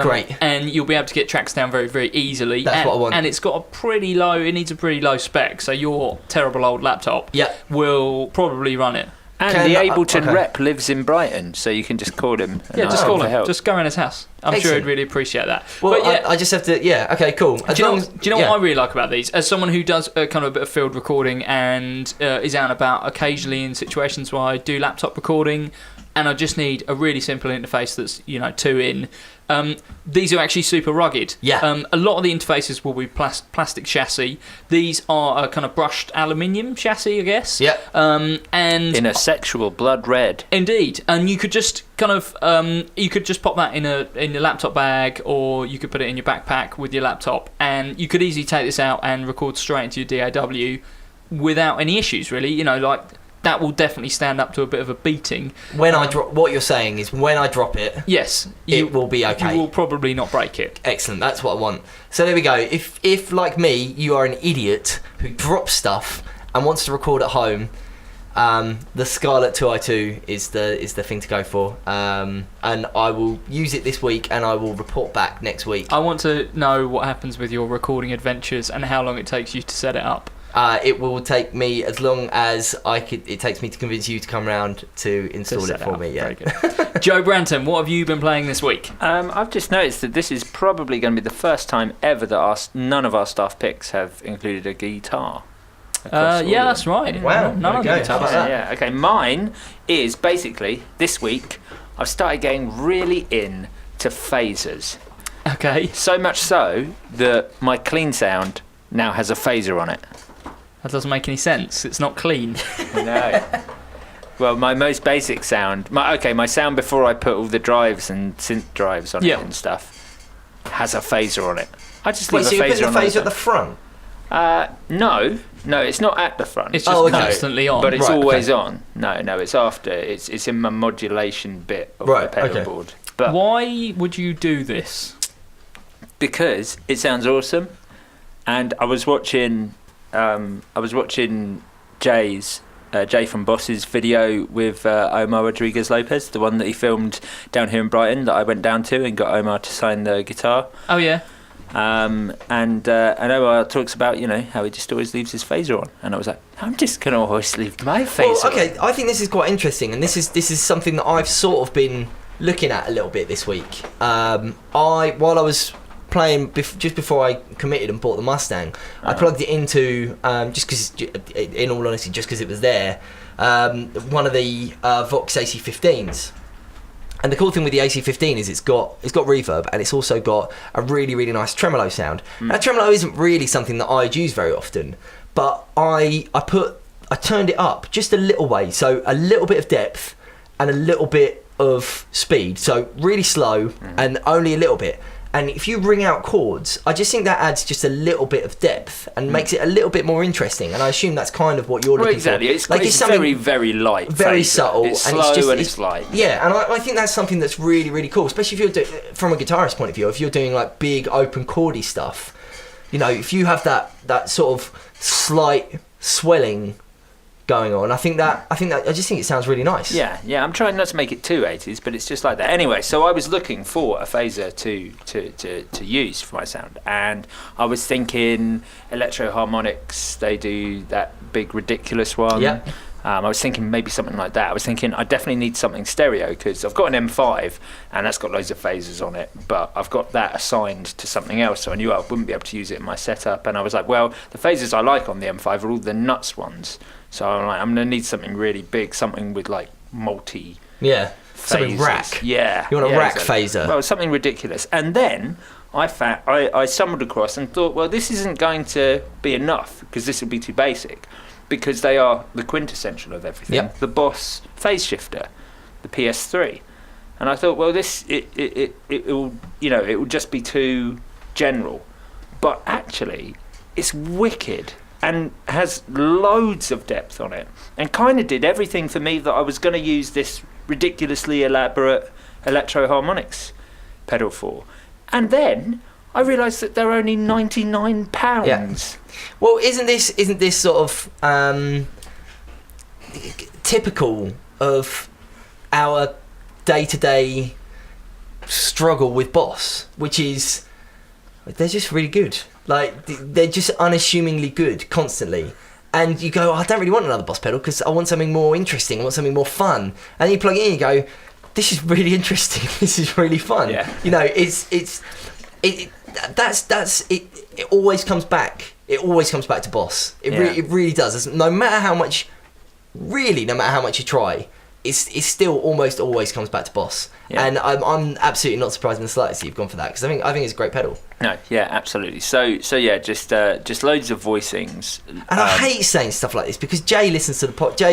Great. And you'll be able to get tracks down very, very easily. That's what I want. And it's got it needs a pretty low spec, so your terrible old laptop will probably run it. And the Ableton rep lives in Brighton, so you can just call him. Just call him. Help. Just go in his house. I'm sure he'd really appreciate that. Well, but I just have to. Yeah. Okay. Cool. Do you know what I really like about these? As someone who does kind of a bit of field recording and is out and about occasionally in situations where I do laptop recording, and I just need a really simple interface that's 2 in. These are actually super rugged. Yeah. A lot of the interfaces will be plastic chassis. These are a kind of brushed aluminium chassis, I guess. Yeah. And in a sexual blood red. Indeed, and you could just kind of you could just pop that in your laptop bag, or you could put it in your backpack with your laptop, and you could easily take this out and record straight into your DAW without any issues. Really, that will definitely stand up to a bit of a beating. When I drop, what you're saying is when I drop it, yes, it will be okay. You will probably not break it. Excellent, that's what I want. So there we go. If like me, you are an idiot who drops stuff and wants to record at home, the Scarlett 2i2 is the thing to go for. And I will use it this week, and I will report back next week. I want to know what happens with your recording adventures and how long it takes you to set it up. It will take me as long as it takes me to convince you to come round to install it for me. Yeah. Very good. Joe Branton, what have you been playing this week? I've just noticed that this is probably going to be the first time ever that none of our staff picks have included a guitar. Yeah, that's right. Wow. None of them. How about that? Yeah. Okay. Mine is basically this week. I've started getting really into phasers. Okay. So much so that my clean sound now has a phaser on it. That doesn't make any sense. It's not clean. No. Well, my most basic sound, my sound before I put all the drives and synth drives on it and stuff, has a phaser on it. I just leave a phaser on. So you're putting the phaser at the front? No, it's not at the front. It's just constantly on. But it's always on. No, it's after. It's in my modulation bit of the pedal board. But why would you do this? Because it sounds awesome, and I was watching Jay from Boss's video with Omar Rodriguez Lopez, the one that he filmed down here in Brighton that I went down to and got Omar to sign the guitar. Oh yeah. And Omar talks about how he just always leaves his phaser on, and I was like, I'm just gonna always leave my phaser on. I think this is quite interesting, and this is something that I've sort of been looking at a little bit this week. While I was playing just before I committed and bought the Mustang, I plugged it into just because, in all honesty, just because it was there, one of the Vox AC15s. And the cool thing with the AC15 is it's got reverb, and it's also got a really, really nice tremolo sound. Now, tremolo isn't really something that I'd use very often, but I turned it up just a little way, so a little bit of depth and a little bit of speed, so really slow and only a little bit. And if you ring out chords, I just think that adds just a little bit of depth and makes it a little bit more interesting. And I assume that's kind of what you're looking for. It's very, very light. Very subtle. It's slow and it's light. Yeah, and I think that's something that's really, really cool, especially if you're doing, from a guitarist point of view, if you're doing like big open chordy stuff. If you have that sort of slight swelling going on, I just think it sounds really nice. Yeah, I'm trying not to make it too 80s, but it's just like that. Anyway, so I was looking for a phaser to use for my sound, and I was thinking Electro Harmonics. They do that big ridiculous one. Yeah. I was thinking maybe something like that. I was thinking I definitely need something stereo because I've got an M5 and that's got loads of phasers on it, but I've got that assigned to something else, so I knew I wouldn't be able to use it in my setup. And I was like, well, the phasers I like on the M5 are all the nuts ones, so I'm like, I'm going to need something really big, something with like multi. Yeah. Phasers. Something rack. Yeah. You want a rack exactly. phaser. Well, something ridiculous. And then I stumbled across and thought, well, this isn't going to be enough because this would be too basic, because they are the quintessential of everything. Yep. The Boss phase shifter, the PS3. And I thought, well, it will, you know, it will just be too general. But actually, it's wicked and has loads of depth on it, and kind of did everything for me that I was going to use this ridiculously elaborate electro harmonics pedal for. And then I realised that they're only £99. Yeah. Well, isn't this sort of typical of our day-to-day struggle with Boss, which is they're just really good. Like, they're just unassumingly good constantly. And you go, I don't really want another Boss pedal because I want something more interesting, I want something more fun. And you plug it in and you go, this is really interesting, this is really fun. Yeah. You know, it always comes back. It always comes back to Boss. It really does. No matter how much you try, it still almost always comes back to Boss. Yeah. And I'm absolutely not surprised in the slightest that you've gone for that, because I think it's a great pedal. No, yeah, absolutely. So yeah, just loads of voicings. And I hate saying stuff like this because Jay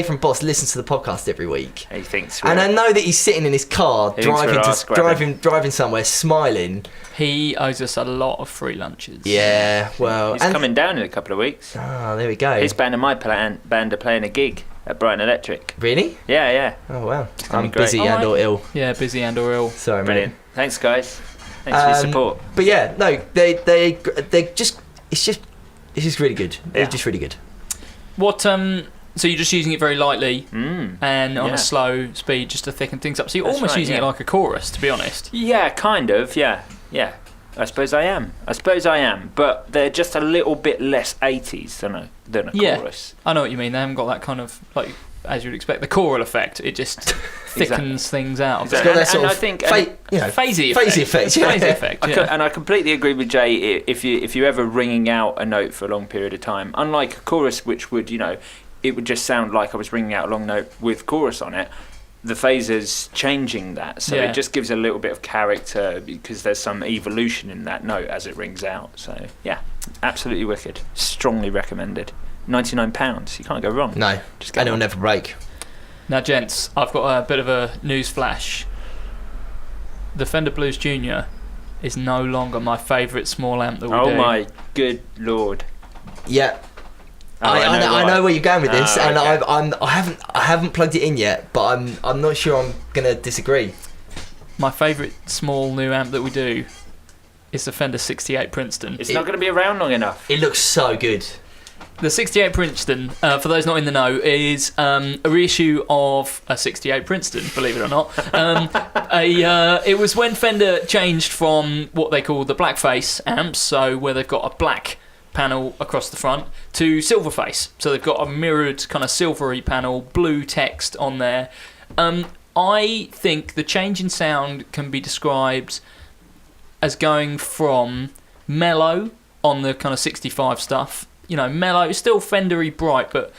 from Boss listens to the podcast every week. He thinks. And I know that he's sitting in his car driving somewhere, smiling. He owes us a lot of free lunches. Yeah, well, he's coming down in a couple of weeks. Ah, there we go. His band and my band are playing a gig at Brighton Electric. Really? Yeah. Oh wow. I'm busy or ill. Yeah, busy and or ill. Sorry, brilliant. mate. Thanks, guys. Thanks for your support. But yeah, no, they just it's just really good. Yeah. They're just really good. What so you're just using it very lightly and on a slow speed just to thicken things up. So you're almost using it like a chorus, to be honest. Yeah, kind of. Yeah. I suppose I am. But they're just a little bit less 80s than a chorus. I know what you mean. They haven't got that kind of, like, as you'd expect, the choral effect. It just thickens things out. It's got that sort of phasey effect. Yeah. Phasey effect. Yeah. And I completely agree with Jay. If you're ever ringing out a note for a long period of time, unlike a chorus, which would, it would just sound like I was ringing out a long note with chorus on it, the phaser's changing that, so it just gives a little bit of character because there's some evolution in that note as it rings out. So yeah, absolutely wicked. Strongly recommended. £99, you can't go wrong. No, and it'll never break. Now, gents, I've got a bit of a news flash. The Fender Blues Junior is no longer my favourite small amp that we do. Oh my good lord. Yeah. I know where you're going with this, and okay. I haven't plugged it in yet, but I'm not sure I'm gonna disagree. My favourite small new amp that we do is the Fender 68 Princeton. It's not going to be around long enough. It looks so good. The 68 Princeton, for those not in the know, is a reissue of a 68 Princeton, believe it or not. It was when Fender changed from what they call the blackface amps, so where they've got a black panel across the front, to Silverface. So they've got a mirrored kind of silvery panel, blue text on there. I think the change in sound can be described as going from mellow on the kind of 65 stuff, mellow, still Fendery bright, but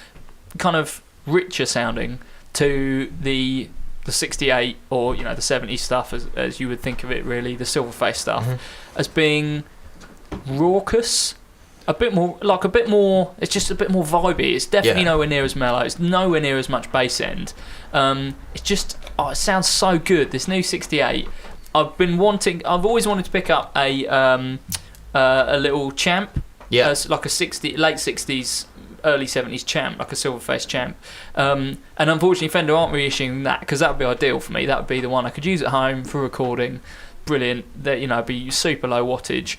kind of richer sounding, to the 68 or the 70s stuff as you would think of it, really, the Silverface stuff, as being raucous. A bit more, it's just a bit more vibey. It's definitely nowhere near as mellow. It's nowhere near as much bass end. It's just, it sounds so good. This new 68. I've always wanted to pick up a little Champ. Yeah. Like a late 60s, early 70s Champ, like a Silverface Champ. And unfortunately Fender aren't reissuing that, because that would be ideal for me. That would be the one I could use at home for recording. Brilliant. That, be super low wattage.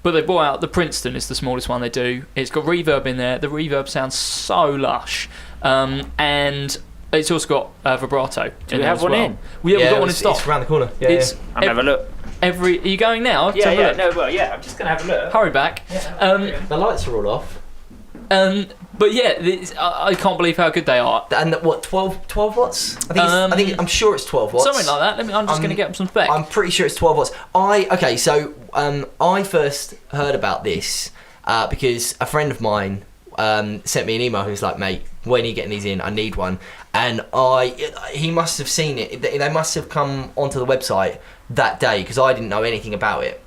But they brought out the Princeton, is the smallest one they do. It's got reverb in there. The reverb sounds so lush. And it's also got vibrato. Do we have one in? We've got one in stock. It's around the corner. Yeah, I'm have a look. Are you going now? I'm just going to have a look. Hurry back. The lights are all off. But yeah, I can't believe how good they are. And what, 12 watts? I'm sure it's 12 watts. Something like that. I'm just going to get some spec. I'm pretty sure it's 12 watts. I first heard about this because a friend of mine sent me an email. He was like, mate, when are you getting these in? I need one. And he must have seen it. They must have come onto the website that day because I didn't know anything about it.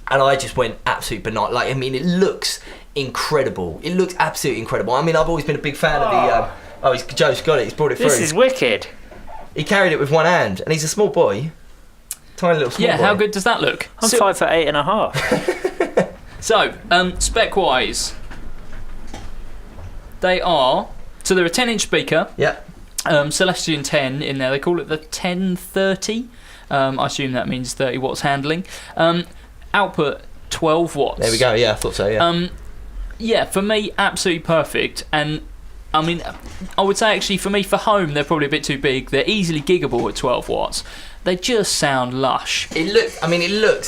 And I just went absolute banana. Like, I mean, it looks incredible. It looks absolutely incredible. I mean, I've always been a big fan of the... it's Joe's got it. He's brought it through. This is wicked. He carried it with one hand, and he's a small boy. Tiny little small boy. Yeah, how good does that look? I'm 5'8.5". So, spec-wise, they are... So they're a 10-inch speaker. Yeah. Celestion 10 in there. They call it the 1030. I assume that means 30 watts handling. Output 12 watts. There we go. Yeah, I thought so. Yeah. Yeah, for me, absolutely perfect. And I mean, I would say actually for me, for home, they're probably a bit too big. They're easily giggable at 12 watts. They just sound lush. It looks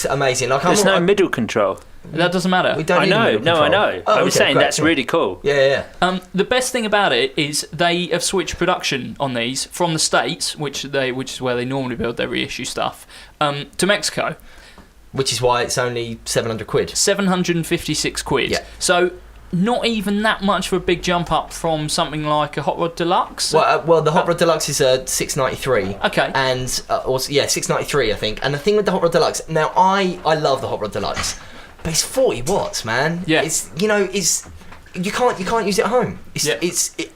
amazing. Like, There's no middle control. That doesn't matter. We don't I need know. middle control. I know. Oh, I was saying great, that's really cool. Yeah. The best thing about it is they have switched production on these from the States, which is where they normally build their reissue stuff, to Mexico. Which is why it's only 700 quid. 756 quid. Yeah. So not even that much of a big jump up from something like a Hot Rod Deluxe. Well, the Hot Rod Deluxe is a 693. Okay. And also 693, I think. And the thing with the Hot Rod Deluxe, now I love the Hot Rod Deluxe, but it's 40 watts, man. Yeah. It's you can't use it at home.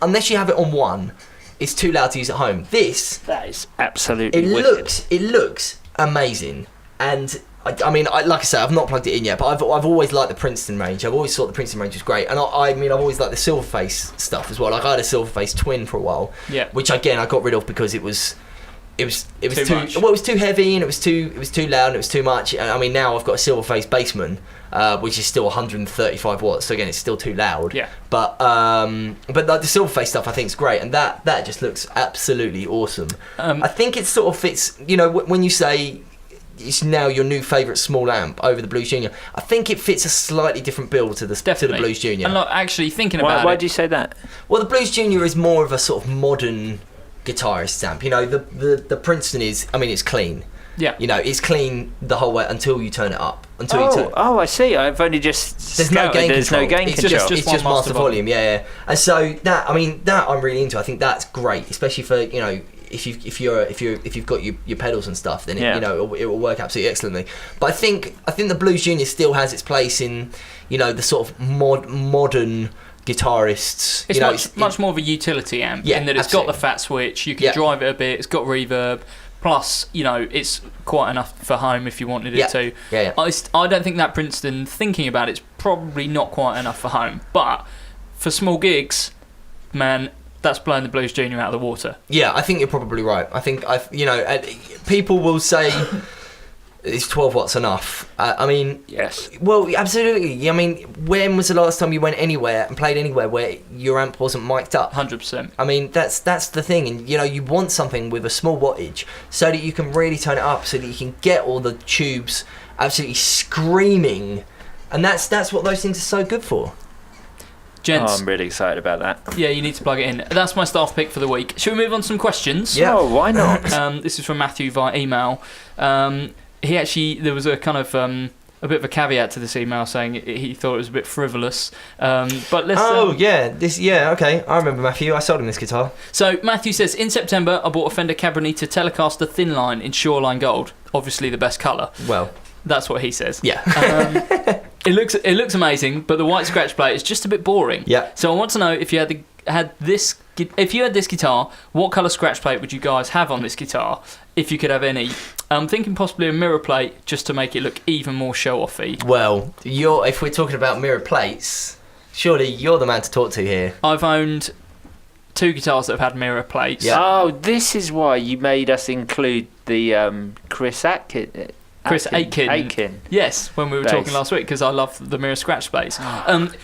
Unless you have it on one, it's too loud to use at home. That is absolutely wicked. It looks amazing, and I mean, like I say, I've not plugged it in yet, but I've always liked the Princeton range. I've always thought the Princeton range was great, and I mean, I've always liked the Silverface stuff as well. Like, I had a Silverface Twin for a while, which again I got rid of because it was too much. Well, it was too heavy, and it was too loud, and it was too much. I mean, now I've got a Silverface Bassman, which is still 135 watts. So again, it's still too loud. Yeah. But like the Silverface stuff, I think is great, and that just looks absolutely awesome. I think it sort of fits. You know, when you say it's now your new favourite small amp over the Blues Junior, I think it fits a slightly different bill to the Blues Junior. And like, actually thinking about it, why do you say that? Well, the Blues Junior is more of a sort of modern guitarist amp. You know, the Princeton is, I mean, it's clean. Yeah. You know, it's clean the whole way until you turn it up. Oh, I see. I've only just There's no gain control. It's just master volume. Yeah. And so that I'm really into. I think that's great, especially for, you know, if you've got your pedals and stuff, then it will work absolutely excellently. But I think the Blues Junior still has its place in, you know, the sort of modern guitarists. It's much more of a utility amp in that it's got the fat switch. You can drive it a bit. It's got reverb. Plus, you know, it's quite enough for home if you wanted it to. Yeah. I don't think that Princeton, thinking about it's probably not quite enough for home. But for small gigs, man, that's blowing the Blues Junior out of the water. Yeah, I think you're probably right. I think people will say is 12 watts enough? I mean, yes. Well, absolutely. I mean, when was the last time you went anywhere and played anywhere where your amp wasn't mic'd up? 100%. I mean, that's the thing, and you know, you want something with a small wattage so that you can really turn it up, so that you can get all the tubes absolutely screaming, and that's what those things are so good for. Gents. Oh, I'm really excited about that. Yeah, you need to plug it in. That's my staff pick for the week. Shall we move on to some questions? Yeah. Oh, why not? This is from Matthew via email. There was a kind of a bit of a caveat to this email, saying he thought it was a bit frivolous. But let's. Okay. I remember Matthew. I sold him this guitar. So Matthew says, in September I bought a Fender Cabronita Telecaster thin line in Shoreline Gold. Obviously the best colour. Well, that's what he says. Yeah. It looks amazing, but the white scratch plate is just a bit boring. Yeah. So I want to know, if you had this guitar, what colour scratch plate would you guys have on this guitar, if you could have any? I'm thinking possibly a mirror plate, just to make it look even more show-offy. Well, if we're talking about mirror plates, surely you're the man to talk to here. I've owned 2 guitars that have had mirror plates. Yeah. Oh, this is why you made us include the Chris Atkins. Chris Aitken. Aitken. Yes, when we were Bass. talking last week, because I love the mirror scratch bass.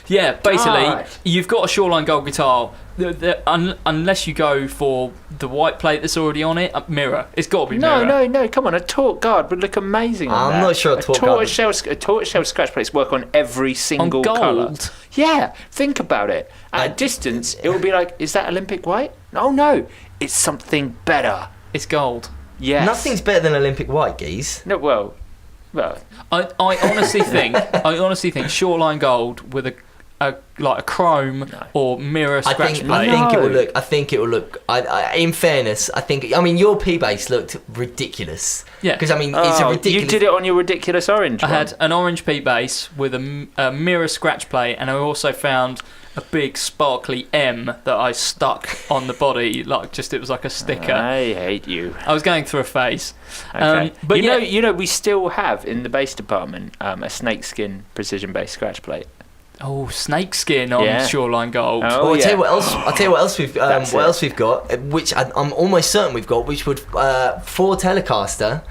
Basically, you've got a Shoreline Gold guitar. Unless you go for the white plate that's already on it, mirror. It's got to be mirror. No, come on. A torque guard would look amazing on that. I'm not sure a tortoiseshell scratch plates work on every single gold? colour. Yeah, think about it. At a distance, it would be like, is that Olympic white? Oh, no. It's something better. It's gold. Yes. Nothing's better than Olympic white, geese. No, well. I honestly think Shoreline Gold with a chrome or mirror scratch plate. I think it will look. In fairness, I mean, your P bass looked ridiculous. Yeah. Because I mean, it's a ridiculous. You did it on your ridiculous orange. I had an orange P bass with a mirror scratch plate, and I also found a big sparkly M that I stuck on the body, it was like a sticker. I hate you. I was going through a phase. Okay. But you know, we still have in the bass department a snakeskin precision bass scratch plate. Oh, snakeskin on Shoreline Gold. I'll tell you what else we've got, which I'm almost certain we've got, which would for Telecaster.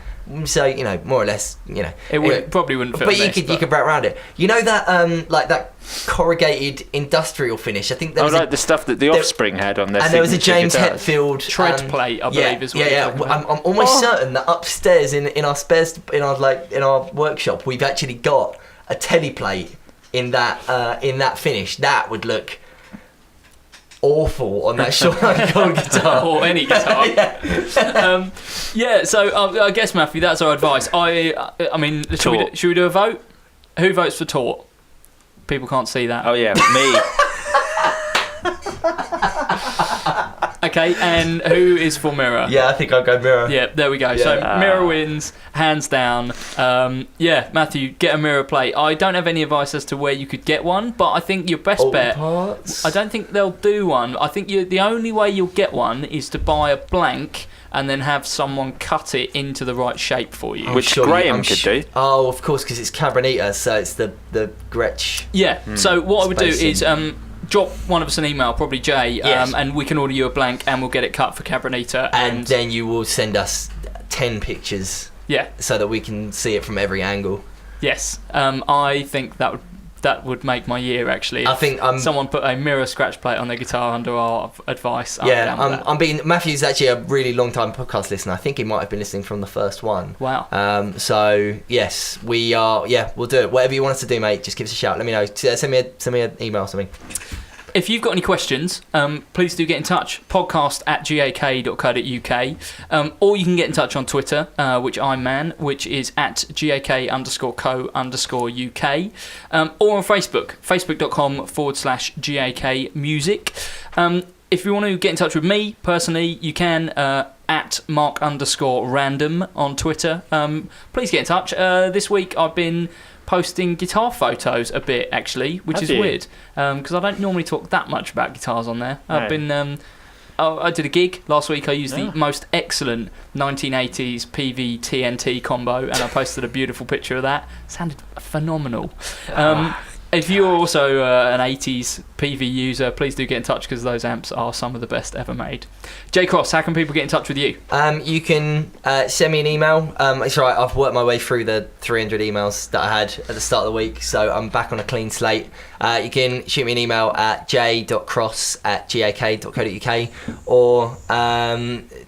So more or less, it probably wouldn't fit. But you could wrap around it. You know that that corrugated industrial finish. I think there was like the stuff that the Offspring had on their. And there was a James guitars. Hetfield tread plate, I believe, is what. Yeah. I'm almost certain that upstairs in our workshop, we've actually got a Tele plate in that finish. That would look awful on that Shoreline Gold guitar or any guitar. So I guess, Matthew, that's our advice. I mean, should we do a vote? Who votes for Taut? People can't see that. Oh yeah, me. Okay, and who is for mirror? Yeah, I think I'll go mirror. Yeah, there we go. Yeah. So mirror wins, hands down. Matthew, get a mirror plate. I don't have any advice as to where you could get one, but I think your best bet. Parts. I don't think they'll do one. I think the only way you'll get one is to buy a blank and then have someone cut it into the right shape for you. Which Graham could do. Oh, of course, because it's Cabronita, so it's the Gretsch. Yeah. So what I would do is drop one of us an email, probably Jay, Yes. and we can order you a blank and we'll get it cut for Cabronita. And then you will send us 10 pictures. Yeah. So that we can see it from every angle. Yes. I think that would make my year, actually. I think someone put a mirror scratch plate on their guitar under our advice. I'm being. Matthew's actually a really long time podcast listener. I think he might have been listening from the first one. Wow. So yes, we are. Yeah, we'll do it. Whatever you want us to do, mate, just give us a shout. Let me know. Send me an email or something. If you've got any questions, please do get in touch. podcast@gak.co.uk. Or you can get in touch on Twitter, which I'm man, which is @gak_co_UK. Or on Facebook, facebook.com/GAK music. If you want to get in touch with me personally, you can @Mark_random on Twitter. Please get in touch. This week I've been posting guitar photos a bit, actually, which is weird, because I don't normally talk that much about guitars on there. I've been I did a gig last week. I used the most excellent 1980s PV TNT combo, and I posted a beautiful picture of that. Sounded phenomenal. If you're also an 80s PV user, please do get in touch, because those amps are some of the best ever made. Jay Cross, how can people get in touch with you? You can send me an email. It's all right, I've worked my way through the 300 emails that I had at the start of the week, so I'm back on a clean slate. You can shoot me an email at j.cross@gak.co.uk, or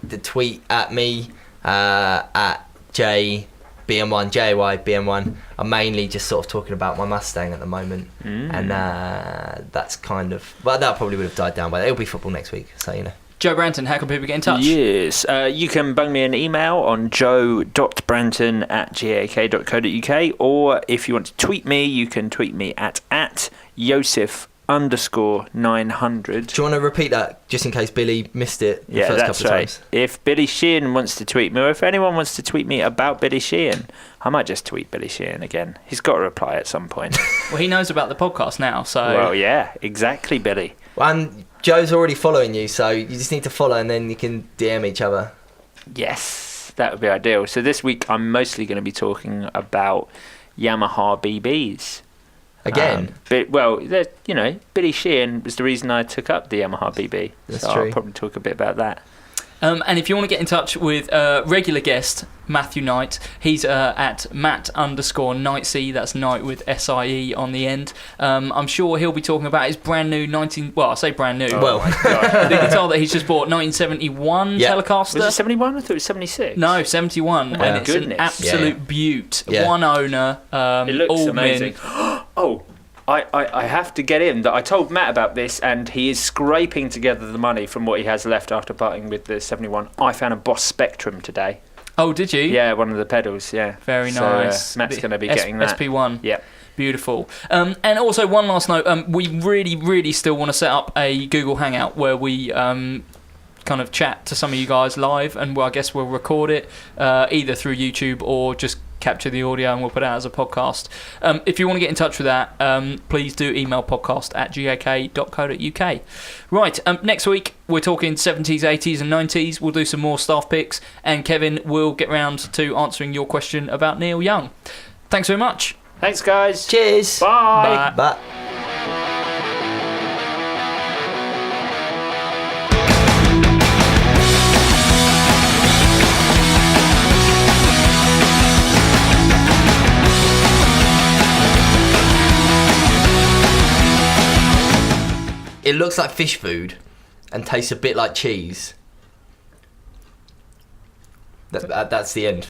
the tweet at me at JBM1, JAYBM1. I'm mainly just sort of talking about my Mustang at the moment, and that's kind of. Well, that probably would have died down by then. It'll be football next week, so you know. Joe Branton, how can people get in touch? Yes, you can bung me an email on joe.branton@gak.co.uk, or if you want to tweet me, you can tweet me at Joseph_900. Do you want to repeat that, just in case Billy missed it the first couple of times? If Billy Sheehan wants to tweet me, or if anyone wants to tweet me about Billy Sheehan, I might just tweet Billy Sheehan again. He's got to reply at some point. Well, he knows about the podcast now, so... Well, yeah, exactly, Billy. And Joe's already following you, so you just need to follow, and then you can DM each other. Yes, that would be ideal. So this week I'm mostly going to be talking about Yamaha BBs. Again? Billy Sheehan was the reason I took up the Yamaha BB. That's so true. I'll probably talk a bit about that. And if you want to get in touch with regular guest Matthew Knight, he's at Matt_Knightsy. That's Knight with SIE on the end. I'm sure he'll be talking about his brand new I say brand new. The guitar that he's just bought, 1971 Telecaster. Was it 71? I thought it was 76. No, 71. My and it's goodness. an absolute beaut. Yeah. One owner. It looks all amazing. mint. I have to get in that I told Matt about this, and he is scraping together the money from what he has left after parting with the 71. I found a Boss Spectrum today. Oh, did you? Yeah, one of the pedals, yeah. Very nice. So, Matt's going to be getting that. SP1. Yeah. Beautiful. And also, one last note. We really, really still want to set up a Google Hangout where we kind of chat to some of you guys live, and I guess we'll record it either through YouTube or just capture the audio and we'll put it out as a podcast. If you want to get in touch with that, please do email podcast@gak.co.uk. Right, next week we're talking 70s, 80s and 90s. We'll do some more staff picks, and Kevin will get round to answering your question about Neil Young. Thanks very much. Thanks, guys. Cheers. Bye. Bye. It looks like fish food and tastes a bit like cheese. That's the end.